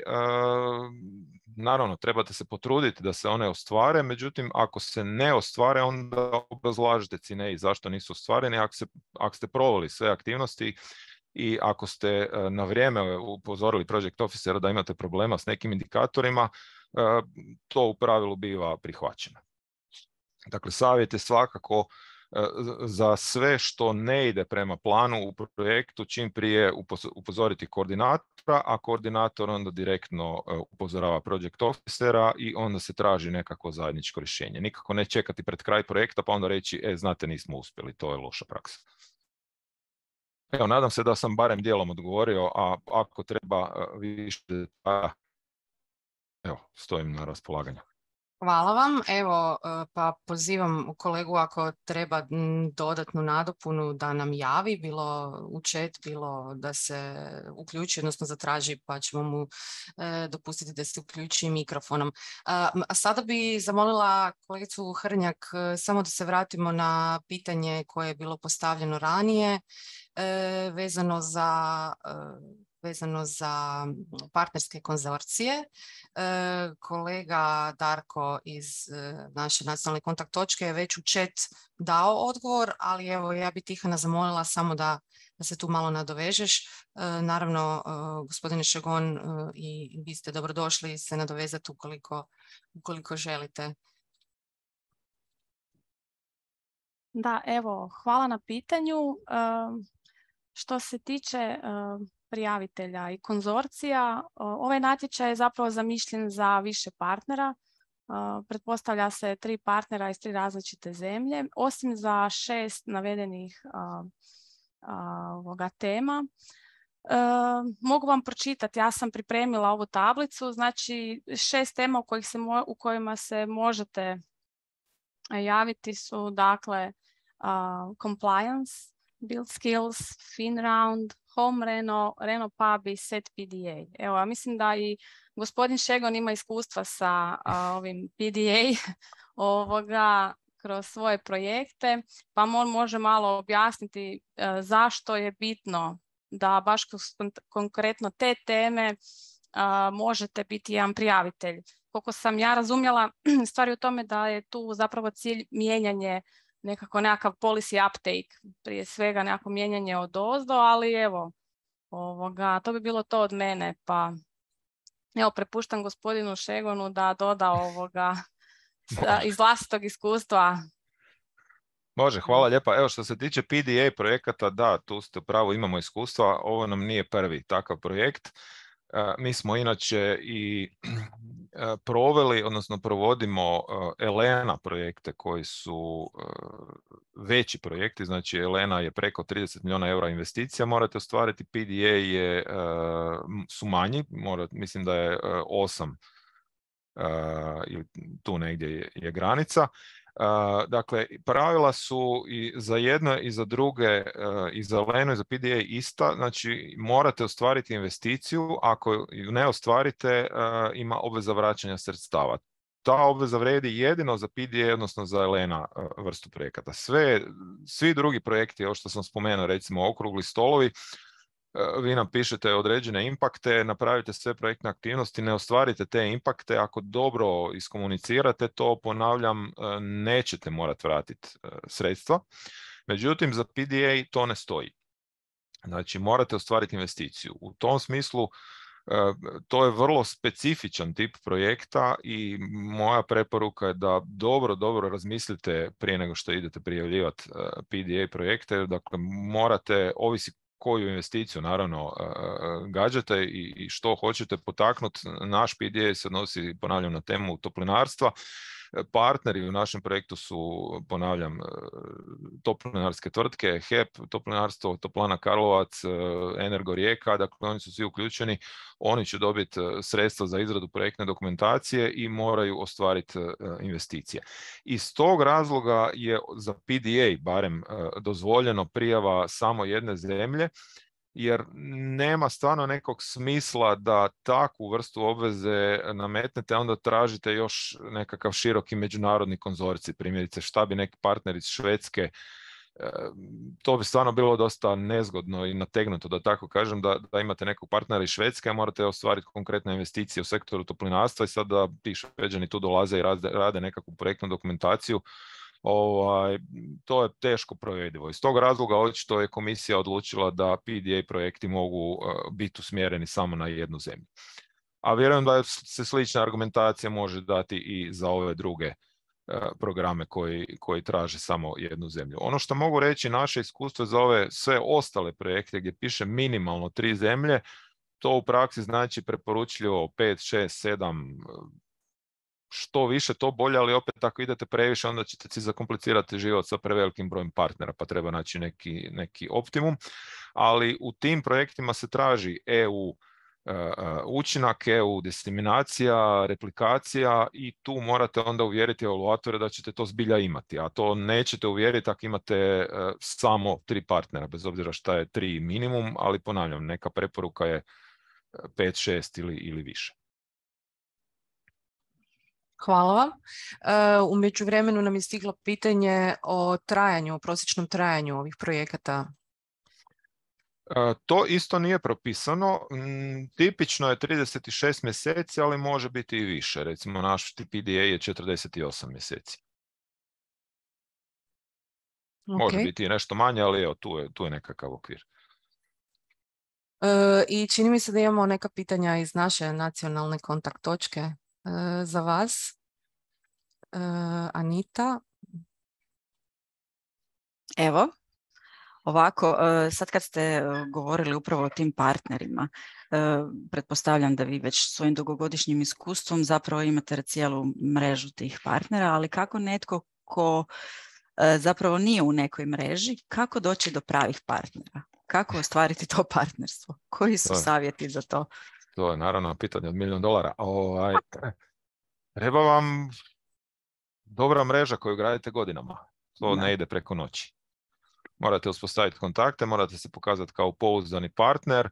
naravno trebate se potruditi da se one ostvare, međutim ako se ne ostvare onda obrazlažite CINEI zašto nisu ostvareni. Ako ste proveli sve aktivnosti i ako ste na vrijeme upozorili project officera da imate problema s nekim indikatorima, to u pravilu biva prihvaćeno. Dakle, savjet je svakako za sve što ne ide prema planu u projektu čim prije upozoriti koordinatora, a koordinator onda direktno upozorava project officera i onda se traži nekako zajedničko rješenje. Nikako ne čekati pred kraj projekta pa onda reći znate nismo uspjeli, to je loša praksa. Evo, nadam se da sam barem dijelom odgovorio, a ako treba više detalja, evo, stojim na raspolaganju. Hvala vam. Evo, pa pozivam kolegu ako treba dodatnu nadopunu da nam javi, bilo u chat, bilo da se uključi, odnosno zatraži, pa ćemo mu dopustiti da se uključi mikrofonom. A sada bi zamolila kolegicu Hrnjak samo da se vratimo na pitanje koje je bilo postavljeno ranije, vezano za partnerske konzorcije. Kolega Darko iz naše nacionalne kontakt točke je već u chat dao odgovor, ali evo ja bi Tihana zamolila samo da se tu malo nadovežeš. Naravno, gospodine Šegon, i vi ste dobrodošli se nadovezati ukoliko želite. Da, evo, hvala na pitanju. Što se tiče prijavitelja i konzorcija, ovaj natječaj je zapravo zamišljen za više partnera. Pretpostavlja se 3 partnera iz 3 različite zemlje, osim za 6 navedenih tema. Mogu vam pročitati, ja sam pripremila ovu tablicu, znači 6 tema u kojima se možete javiti su, dakle, compliance, build skills, FinRound, Home Reno, Reno Pub i Set PDA. Evo, ja mislim da i gospodin Šegon ima iskustva sa ovim PDA kroz svoje projekte, pa on može malo objasniti zašto je bitno da baš konkretno te teme možete biti jedan prijavitelj. Koliko sam ja razumjela, stvar je u tome da je tu zapravo cilj mijenjanje nekakav policy uptake, prije svega nekako mijenjanje odozdo, ali evo, to bi bilo to od mene, pa evo, prepuštam gospodinu Šegonu da doda iz vlastitog iskustva. Može, hvala lijepa. Evo, što se tiče PDA projekata, da, tu ste pravo, imamo iskustva, ovo nam nije prvi takav projekt. Mi smo inače i proveli, odnosno provodimo Elena projekte koji su veći projekti, znači Elena je preko 30 milijuna eura investicija, morate ostvariti, PDA su manji, mislim da je 8 ili tu negdje je granica. Dakle, pravila su i za jedno i za druge, i za Lenu i za PDA ista, znači morate ostvariti investiciju, ako ju ne ostvarite ima obveza vraćanja sredstava. Ta obveza vredi jedino za PDA, odnosno za Elena vrstu projekata. Svi drugi projekti, ovo što sam spomenuo, recimo okrugli stolovi, vi napišete određene impakte, napravite sve projektne aktivnosti, ne ostvarite te impakte, ako dobro iskomunicirate to, ponavljam, nećete morati vratiti sredstva. Međutim, za PDA to ne stoji. Znači, morate ostvariti investiciju. U tom smislu, to je vrlo specifičan tip projekta i moja preporuka je da dobro razmislite prije nego što idete prijavljivati PDA projekte. Dakle, morate, ovisi koju investiciju naravno gađate i što hoćete potaknuti. Naš PDA se odnosi, ponavljam, na temu toplinarstva. Partneri u našem projektu su, ponavljam, toplinarske tvrtke, HEP, Toplinarstvo, Toplana Karlovac, Energo Rijeka, dakle oni su svi uključeni, oni će dobiti sredstva za izradu projektne dokumentacije i moraju ostvariti investicije. Iz tog razloga je za PDA barem dozvoljeno prijava samo jedne zemlje, jer nema stvarno nekog smisla da takvu vrstu obveze nametnete, a onda tražite još nekakav široki međunarodni konzorcij. Primjerice, šta bi neki partner iz Švedske, to bi stvarno bilo dosta nezgodno i nategnuto, da tako kažem, da imate nekog partnera iz Švedske, a morate ostvariti konkretne investicije u sektoru toplinarstva i sad da ti Šveđani tu dolaze i rade nekakvu projektnu dokumentaciju. To je teško provedivo. Iz tog razloga očito je komisija odlučila da PDA projekti mogu biti usmjereni samo na jednu zemlju. A vjerujem da se slična argumentacija može dati i za ove druge programe koji traže samo jednu zemlju. Ono što mogu reći, naše iskustvo za ove sve ostale projekte gdje piše minimalno 3 zemlje, to u praksi znači preporučljivo 5, 6, 7, što više to bolje, ali opet ako idete previše onda ćete si zakomplicirati život sa prevelikim brojem partnera, pa treba naći neki optimum. Ali u tim projektima se traži EU učinak, EU diseminacija, replikacija i tu morate onda uvjeriti evaluatore da ćete to zbilja imati, a to nećete uvjeriti ako imate samo 3 partnera, bez obzira šta je 3 minimum, ali ponavljam, neka preporuka je 5, 6 ili više. Hvala vam. U međuvremenu nam je stiglo pitanje o trajanju, o prosječnom trajanju ovih projekata. To isto nije propisano. Tipično je 36 mjeseci, ali može biti i više. Recimo naš PDA je 48 mjeseci. Okay. Može biti i nešto manje, ali evo, tu je nekakav okvir. I čini mi se da imamo neka pitanja iz naše nacionalne kontakt točke za vas. Anita? Evo, ovako, sad kad ste govorili upravo o tim partnerima, pretpostavljam da vi već svojim dugogodišnjim iskustvom zapravo imate cijelu mrežu tih partnera, ali kako netko ko zapravo nije u nekoj mreži, kako doći do pravih partnera? Kako ostvariti to partnerstvo? Koji su savjeti za to? To je naravno pitanje od $1.000.000. Treba vam dobra mreža koju gradite godinama. To ne ide preko noći. Morate uspostaviti kontakte, morate se pokazati kao pouzdani partner.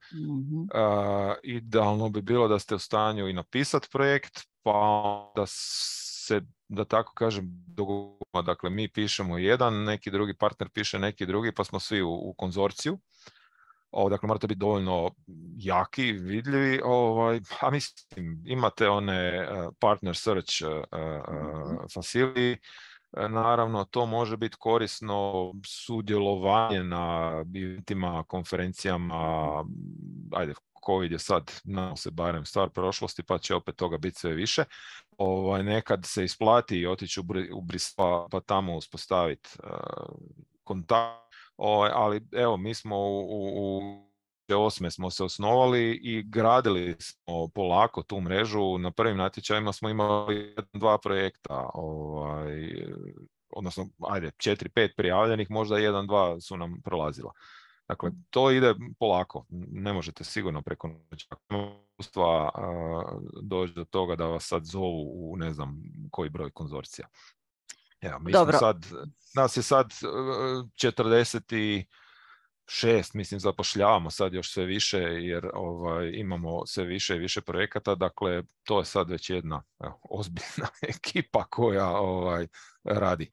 Idealno bi bilo da ste u stanju i napisati projekt, pa da se, da tako kažem, dogovorimo. Dakle, mi pišemo jedan, neki drugi partner piše neki drugi, pa smo svi u konzorciju. Dakle, morate biti dovoljno jaki, vidljivi. A mislim, imate one partner search facility. Naravno, to može biti korisno sudjelovanje na eventima, konferencijama. Ajde, COVID je sad, nam se barem stvar prošlosti, pa će opet toga biti sve više. Nekad se isplati i otići u Brisbane pa tamo uspostaviti kontakt. Ali evo, mi smo u 2008. smo se osnovali i gradili smo polako tu mrežu. Na prvim natječajima smo imali 2 projekta, odnosno 4-5 prijavljenih, možda 1-2 su nam prolazila. Dakle, to ide polako. Ne možete sigurno preko iskustva doći do toga da vas sad zovu u ne znam koji broj konzorcija. Evo, nas je sad 46, mislim, zapošljavamo sad još sve više jer imamo sve više i više projekata, dakle to je sad već jedna ozbiljna ekipa koja radi.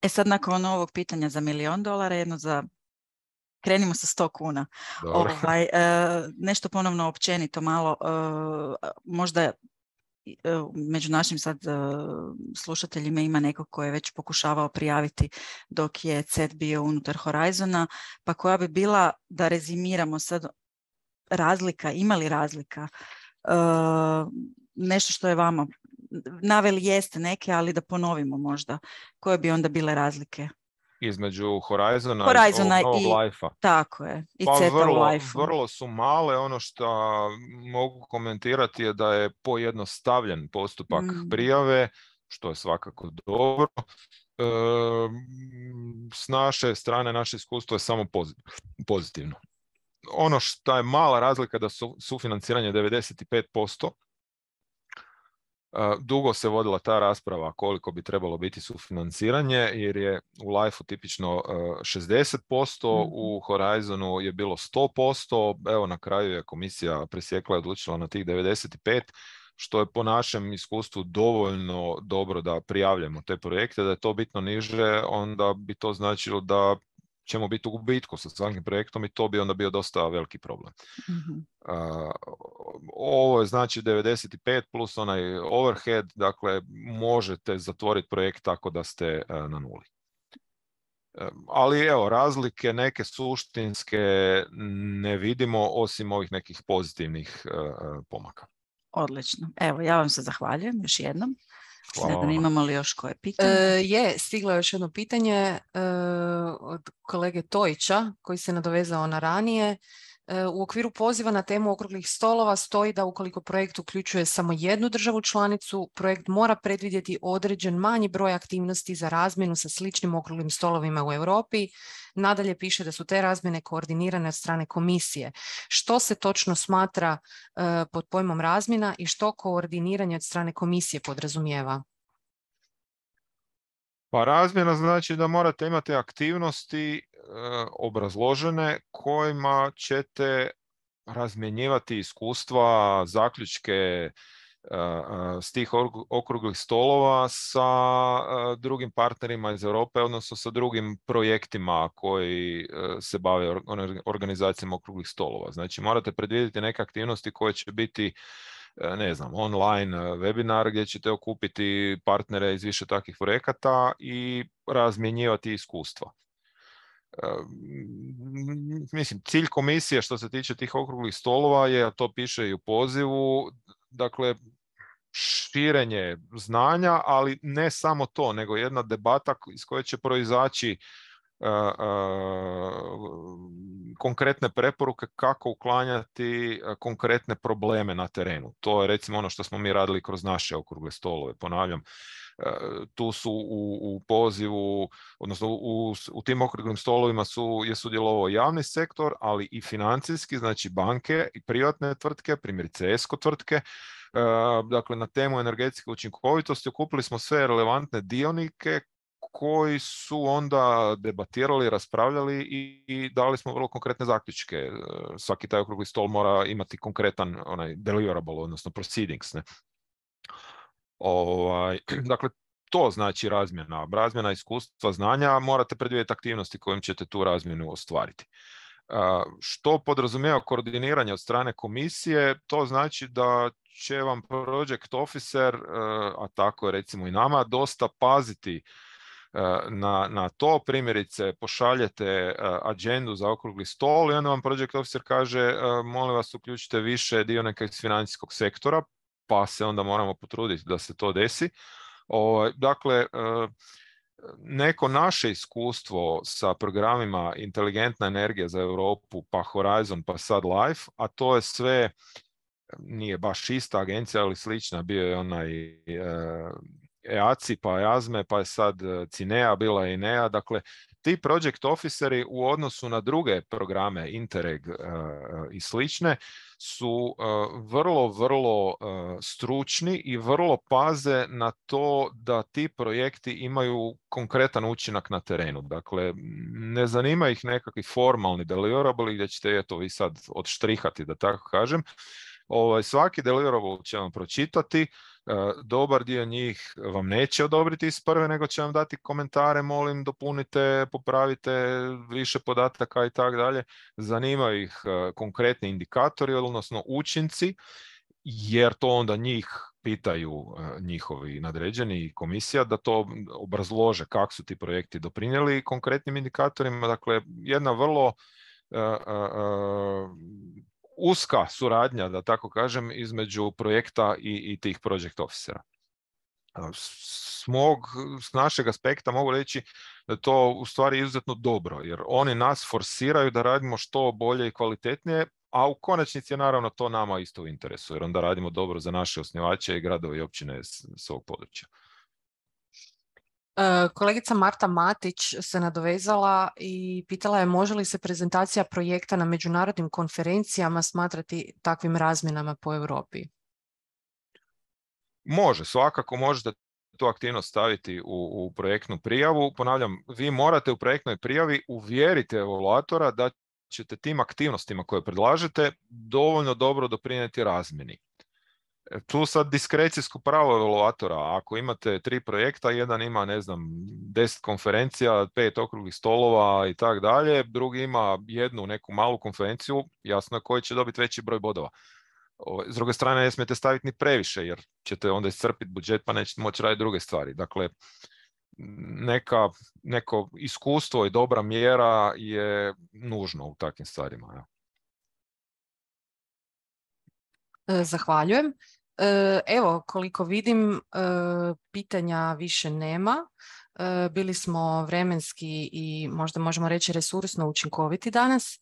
Sad nakon ovog pitanja za $1 milion, jedno za... Krenimo sa 100 kuna. Nešto ponovno općenito malo, možda među našim sad slušateljima ima neko ko je već pokušavao prijaviti dok je CET bio unutar Horizona, pa koja bi bila, da rezimiramo sad, razlika, ima li razlika? Nešto što je vama, naveli jeste neke, ali da ponovimo možda, koje bi onda bile razlike? Između Horizona i novog Life-a. Tako je, i pa CETA u Life-u. Vrlo su male. Ono što mogu komentirati je da je pojednostavljen postupak prijave, što je svakako dobro. S naše strane, naše iskustvo je samo pozitivno. Ono što je mala razlika da su sufinanciranje 95%. Dugo se vodila ta rasprava koliko bi trebalo biti sufinanciranje, jer je u Life-u tipično 60%, u Horizonu je bilo 100%, evo na kraju je komisija presjekla i odlučila na tih 95%, što je po našem iskustvu dovoljno dobro da prijavljamo te projekte. Da je to bitno niže, onda bi to značilo da ćemo biti u gubitku sa svakim projektom i to bi onda bio dosta veliki problem. Ovo je znači 95 plus onaj overhead, dakle možete zatvoriti projekt tako da ste na nuli. Ali evo, razlike neke suštinske ne vidimo osim ovih nekih pozitivnih pomaka. Odlično. Evo, ja vam se zahvaljujem još jednom. Ne znam, imamo li još koje pitanje? Stiglo je još jedno pitanje od kolege Tojića koji se nadovezao na ranije. U okviru poziva na temu okruglih stolova stoji da ukoliko projekt uključuje samo jednu državu članicu, projekt mora predvidjeti određen manji broj aktivnosti za razmjenu sa sličnim okruglim stolovima u Europi. Nadalje piše da su te razmjene koordinirane od strane komisije. Što se točno smatra pod pojmom razmjena i što koordiniranje od strane komisije podrazumijeva? Pa razmjena znači da morate imati aktivnosti obrazložene kojima ćete razmjenjivati iskustva, zaključke s tih okruglih stolova sa drugim partnerima iz Europe, odnosno sa drugim projektima koji se bave organizacijama okruglih stolova. Znači morate predvidjeti neke aktivnosti koje će biti, ne znam, online webinar gdje ćete okupiti partnere iz više takvih projekata i razmjenjivati iskustva. Mislim, cilj komisije što se tiče tih okruglih stolova je, a to piše i u pozivu, dakle širenje znanja, ali ne samo to, nego jedna debata iz koje će proizaći konkretne preporuke kako uklanjati konkretne probleme na terenu. To je recimo ono što smo mi radili kroz naše okrugle stolove. Ponavljam, tu su u pozivu, odnosno u tim okruglim stolovima je sudjelovao javni sektor, ali i financijski, znači banke i privatne tvrtke, primjerice ESCO tvrtke. Dakle, na temu energetske učinkovitosti okupili smo sve relevantne dionike koji su onda debatirali, raspravljali i dali smo vrlo konkretne zaključke. Svaki taj okrugli stol mora imati konkretan onaj deliverable, odnosno proceedings. Ne? Dakle, to znači razmjena iskustva, znanja, morate predvidjeti aktivnosti kojim ćete tu razmjenu ostvariti. Što podrazumijeva koordiniranje od strane komisije? To znači da će vam project officer, a tako je recimo i nama, dosta paziti na to. Primjerice, pošaljete agendu za okrugli stol i onda vam project officer kaže molim vas uključite više dionika iz financijskog sektora, pa se onda moramo potruditi da se to desi. Dakle, neko naše iskustvo sa programima Inteligentna energija za Europu, pa Horizon, pa sad Life, a to je sve, nije baš ista agencija, ali slična, bio je onaj EACI, pa EASME, pa je sad CINEA, bila je INEA. Dakle, ti project officeri u odnosu na druge programe, Interreg i slične, su vrlo stručni i vrlo paze na to da ti projekti imaju konkretan učinak na terenu. Dakle, ne zanima ih nekakvi formalni deliverable gdje ćete eto vi sad odštrihati, da tako kažem. Svaki deliverable će vam pročitati, dobar dio njih vam neće odobriti iz prve, nego će vam dati komentare, molim, dopunite, popravite, više podataka i tako dalje. Zanimaju ih konkretni indikatori, odnosno učinci, jer to onda njih pitaju njihovi nadređeni i komisija da to obrazlože kako su ti projekti doprinijeli konkretnim indikatorima. Dakle, jedna vrlo uska suradnja, da tako kažem, između projekta i tih project officera. S našeg aspekta mogu reći da je to u stvari izuzetno dobro, jer oni nas forsiraju da radimo što bolje i kvalitetnije, a u konačnici je naravno to nama isto u interesu, jer onda radimo dobro za naše osnivače i gradove i općine s ovog područja. Kolegica Marta Matić se nadovezala i pitala je može li se prezentacija projekta na međunarodnim konferencijama smatrati takvim razmjenama po Europi? Može, svakako možete tu aktivnost staviti u projektnu prijavu. Ponavljam, vi morate u projektnoj prijavi uvjeriti evaluatora da ćete tim aktivnostima koje predlažete dovoljno dobro doprinijeti razmjeni. Tu sad diskrecijsko pravo evaluatora, ako imate 3 projekta, jedan ima, 10 konferencija, 5 okruglih stolova i tak dalje, drugi ima jednu neku malu konferenciju, jasno je koji će dobiti veći broj bodova. S druge strane, ne smijete staviti ni previše, jer ćete onda iscrpiti budžet pa nećete moći raditi druge stvari. Dakle, neko iskustvo i dobra mjera je nužno u takvim stvarima. Ja. Zahvaljujem. Evo, koliko vidim, pitanja više nema. Bili smo vremenski i možda možemo reći resursno učinkoviti danas.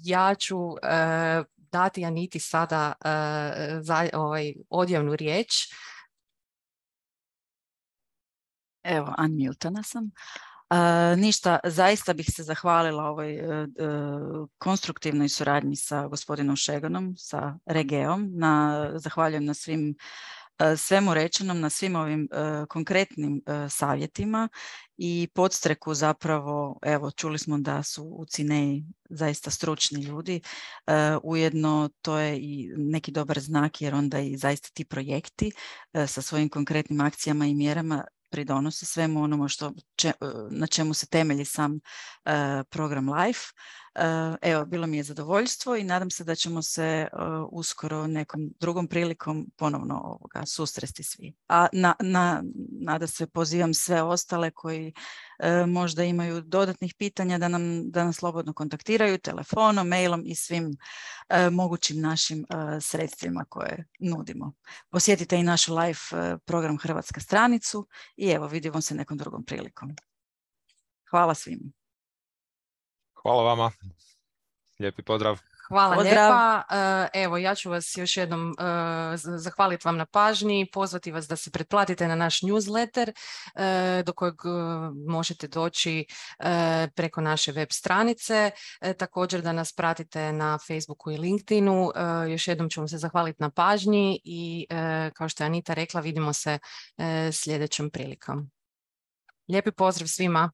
Ja ću dati Aniti sada odjavnu riječ. Evo, unmutana sam. Ništa, zaista bih se zahvalila ovoj konstruktivnoj suradnji sa gospodinom Šegonom, sa Regeom. Zahvaljujem na svemu rečenom, na svim ovim konkretnim savjetima i podstreku zapravo, evo, čuli smo da su u CINEA zaista stručni ljudi. Ujedno to je i neki dobar znak, jer onda i zaista ti projekti sa svojim konkretnim akcijama i mjerama pridonose svemu onome na čemu se temelji sam program LIFE. Evo, bilo mi je zadovoljstvo i nadam se da ćemo se uskoro nekom drugom prilikom ponovno susresti svi. A nada se pozivam sve ostale koji možda imaju dodatnih pitanja da nas slobodno kontaktiraju telefonom, mailom i svim mogućim našim sredstvima koje nudimo. Posjetite i našu LIFE program Hrvatska stranicu i evo, vidimo se nekom drugom prilikom. Hvala svima. Hvala vama. Lijepi pozdrav. Hvala lijepa. Evo, ja ću vas još jednom zahvaliti vam na pažnji, pozvati vas da se pretplatite na naš newsletter do kojeg možete doći preko naše web stranice. Također da nas pratite na Facebooku i LinkedInu. Još jednom ću vam se zahvaliti na pažnji i kao što je Anita rekla, vidimo se sljedećom prilikom. Lijepi pozdrav svima.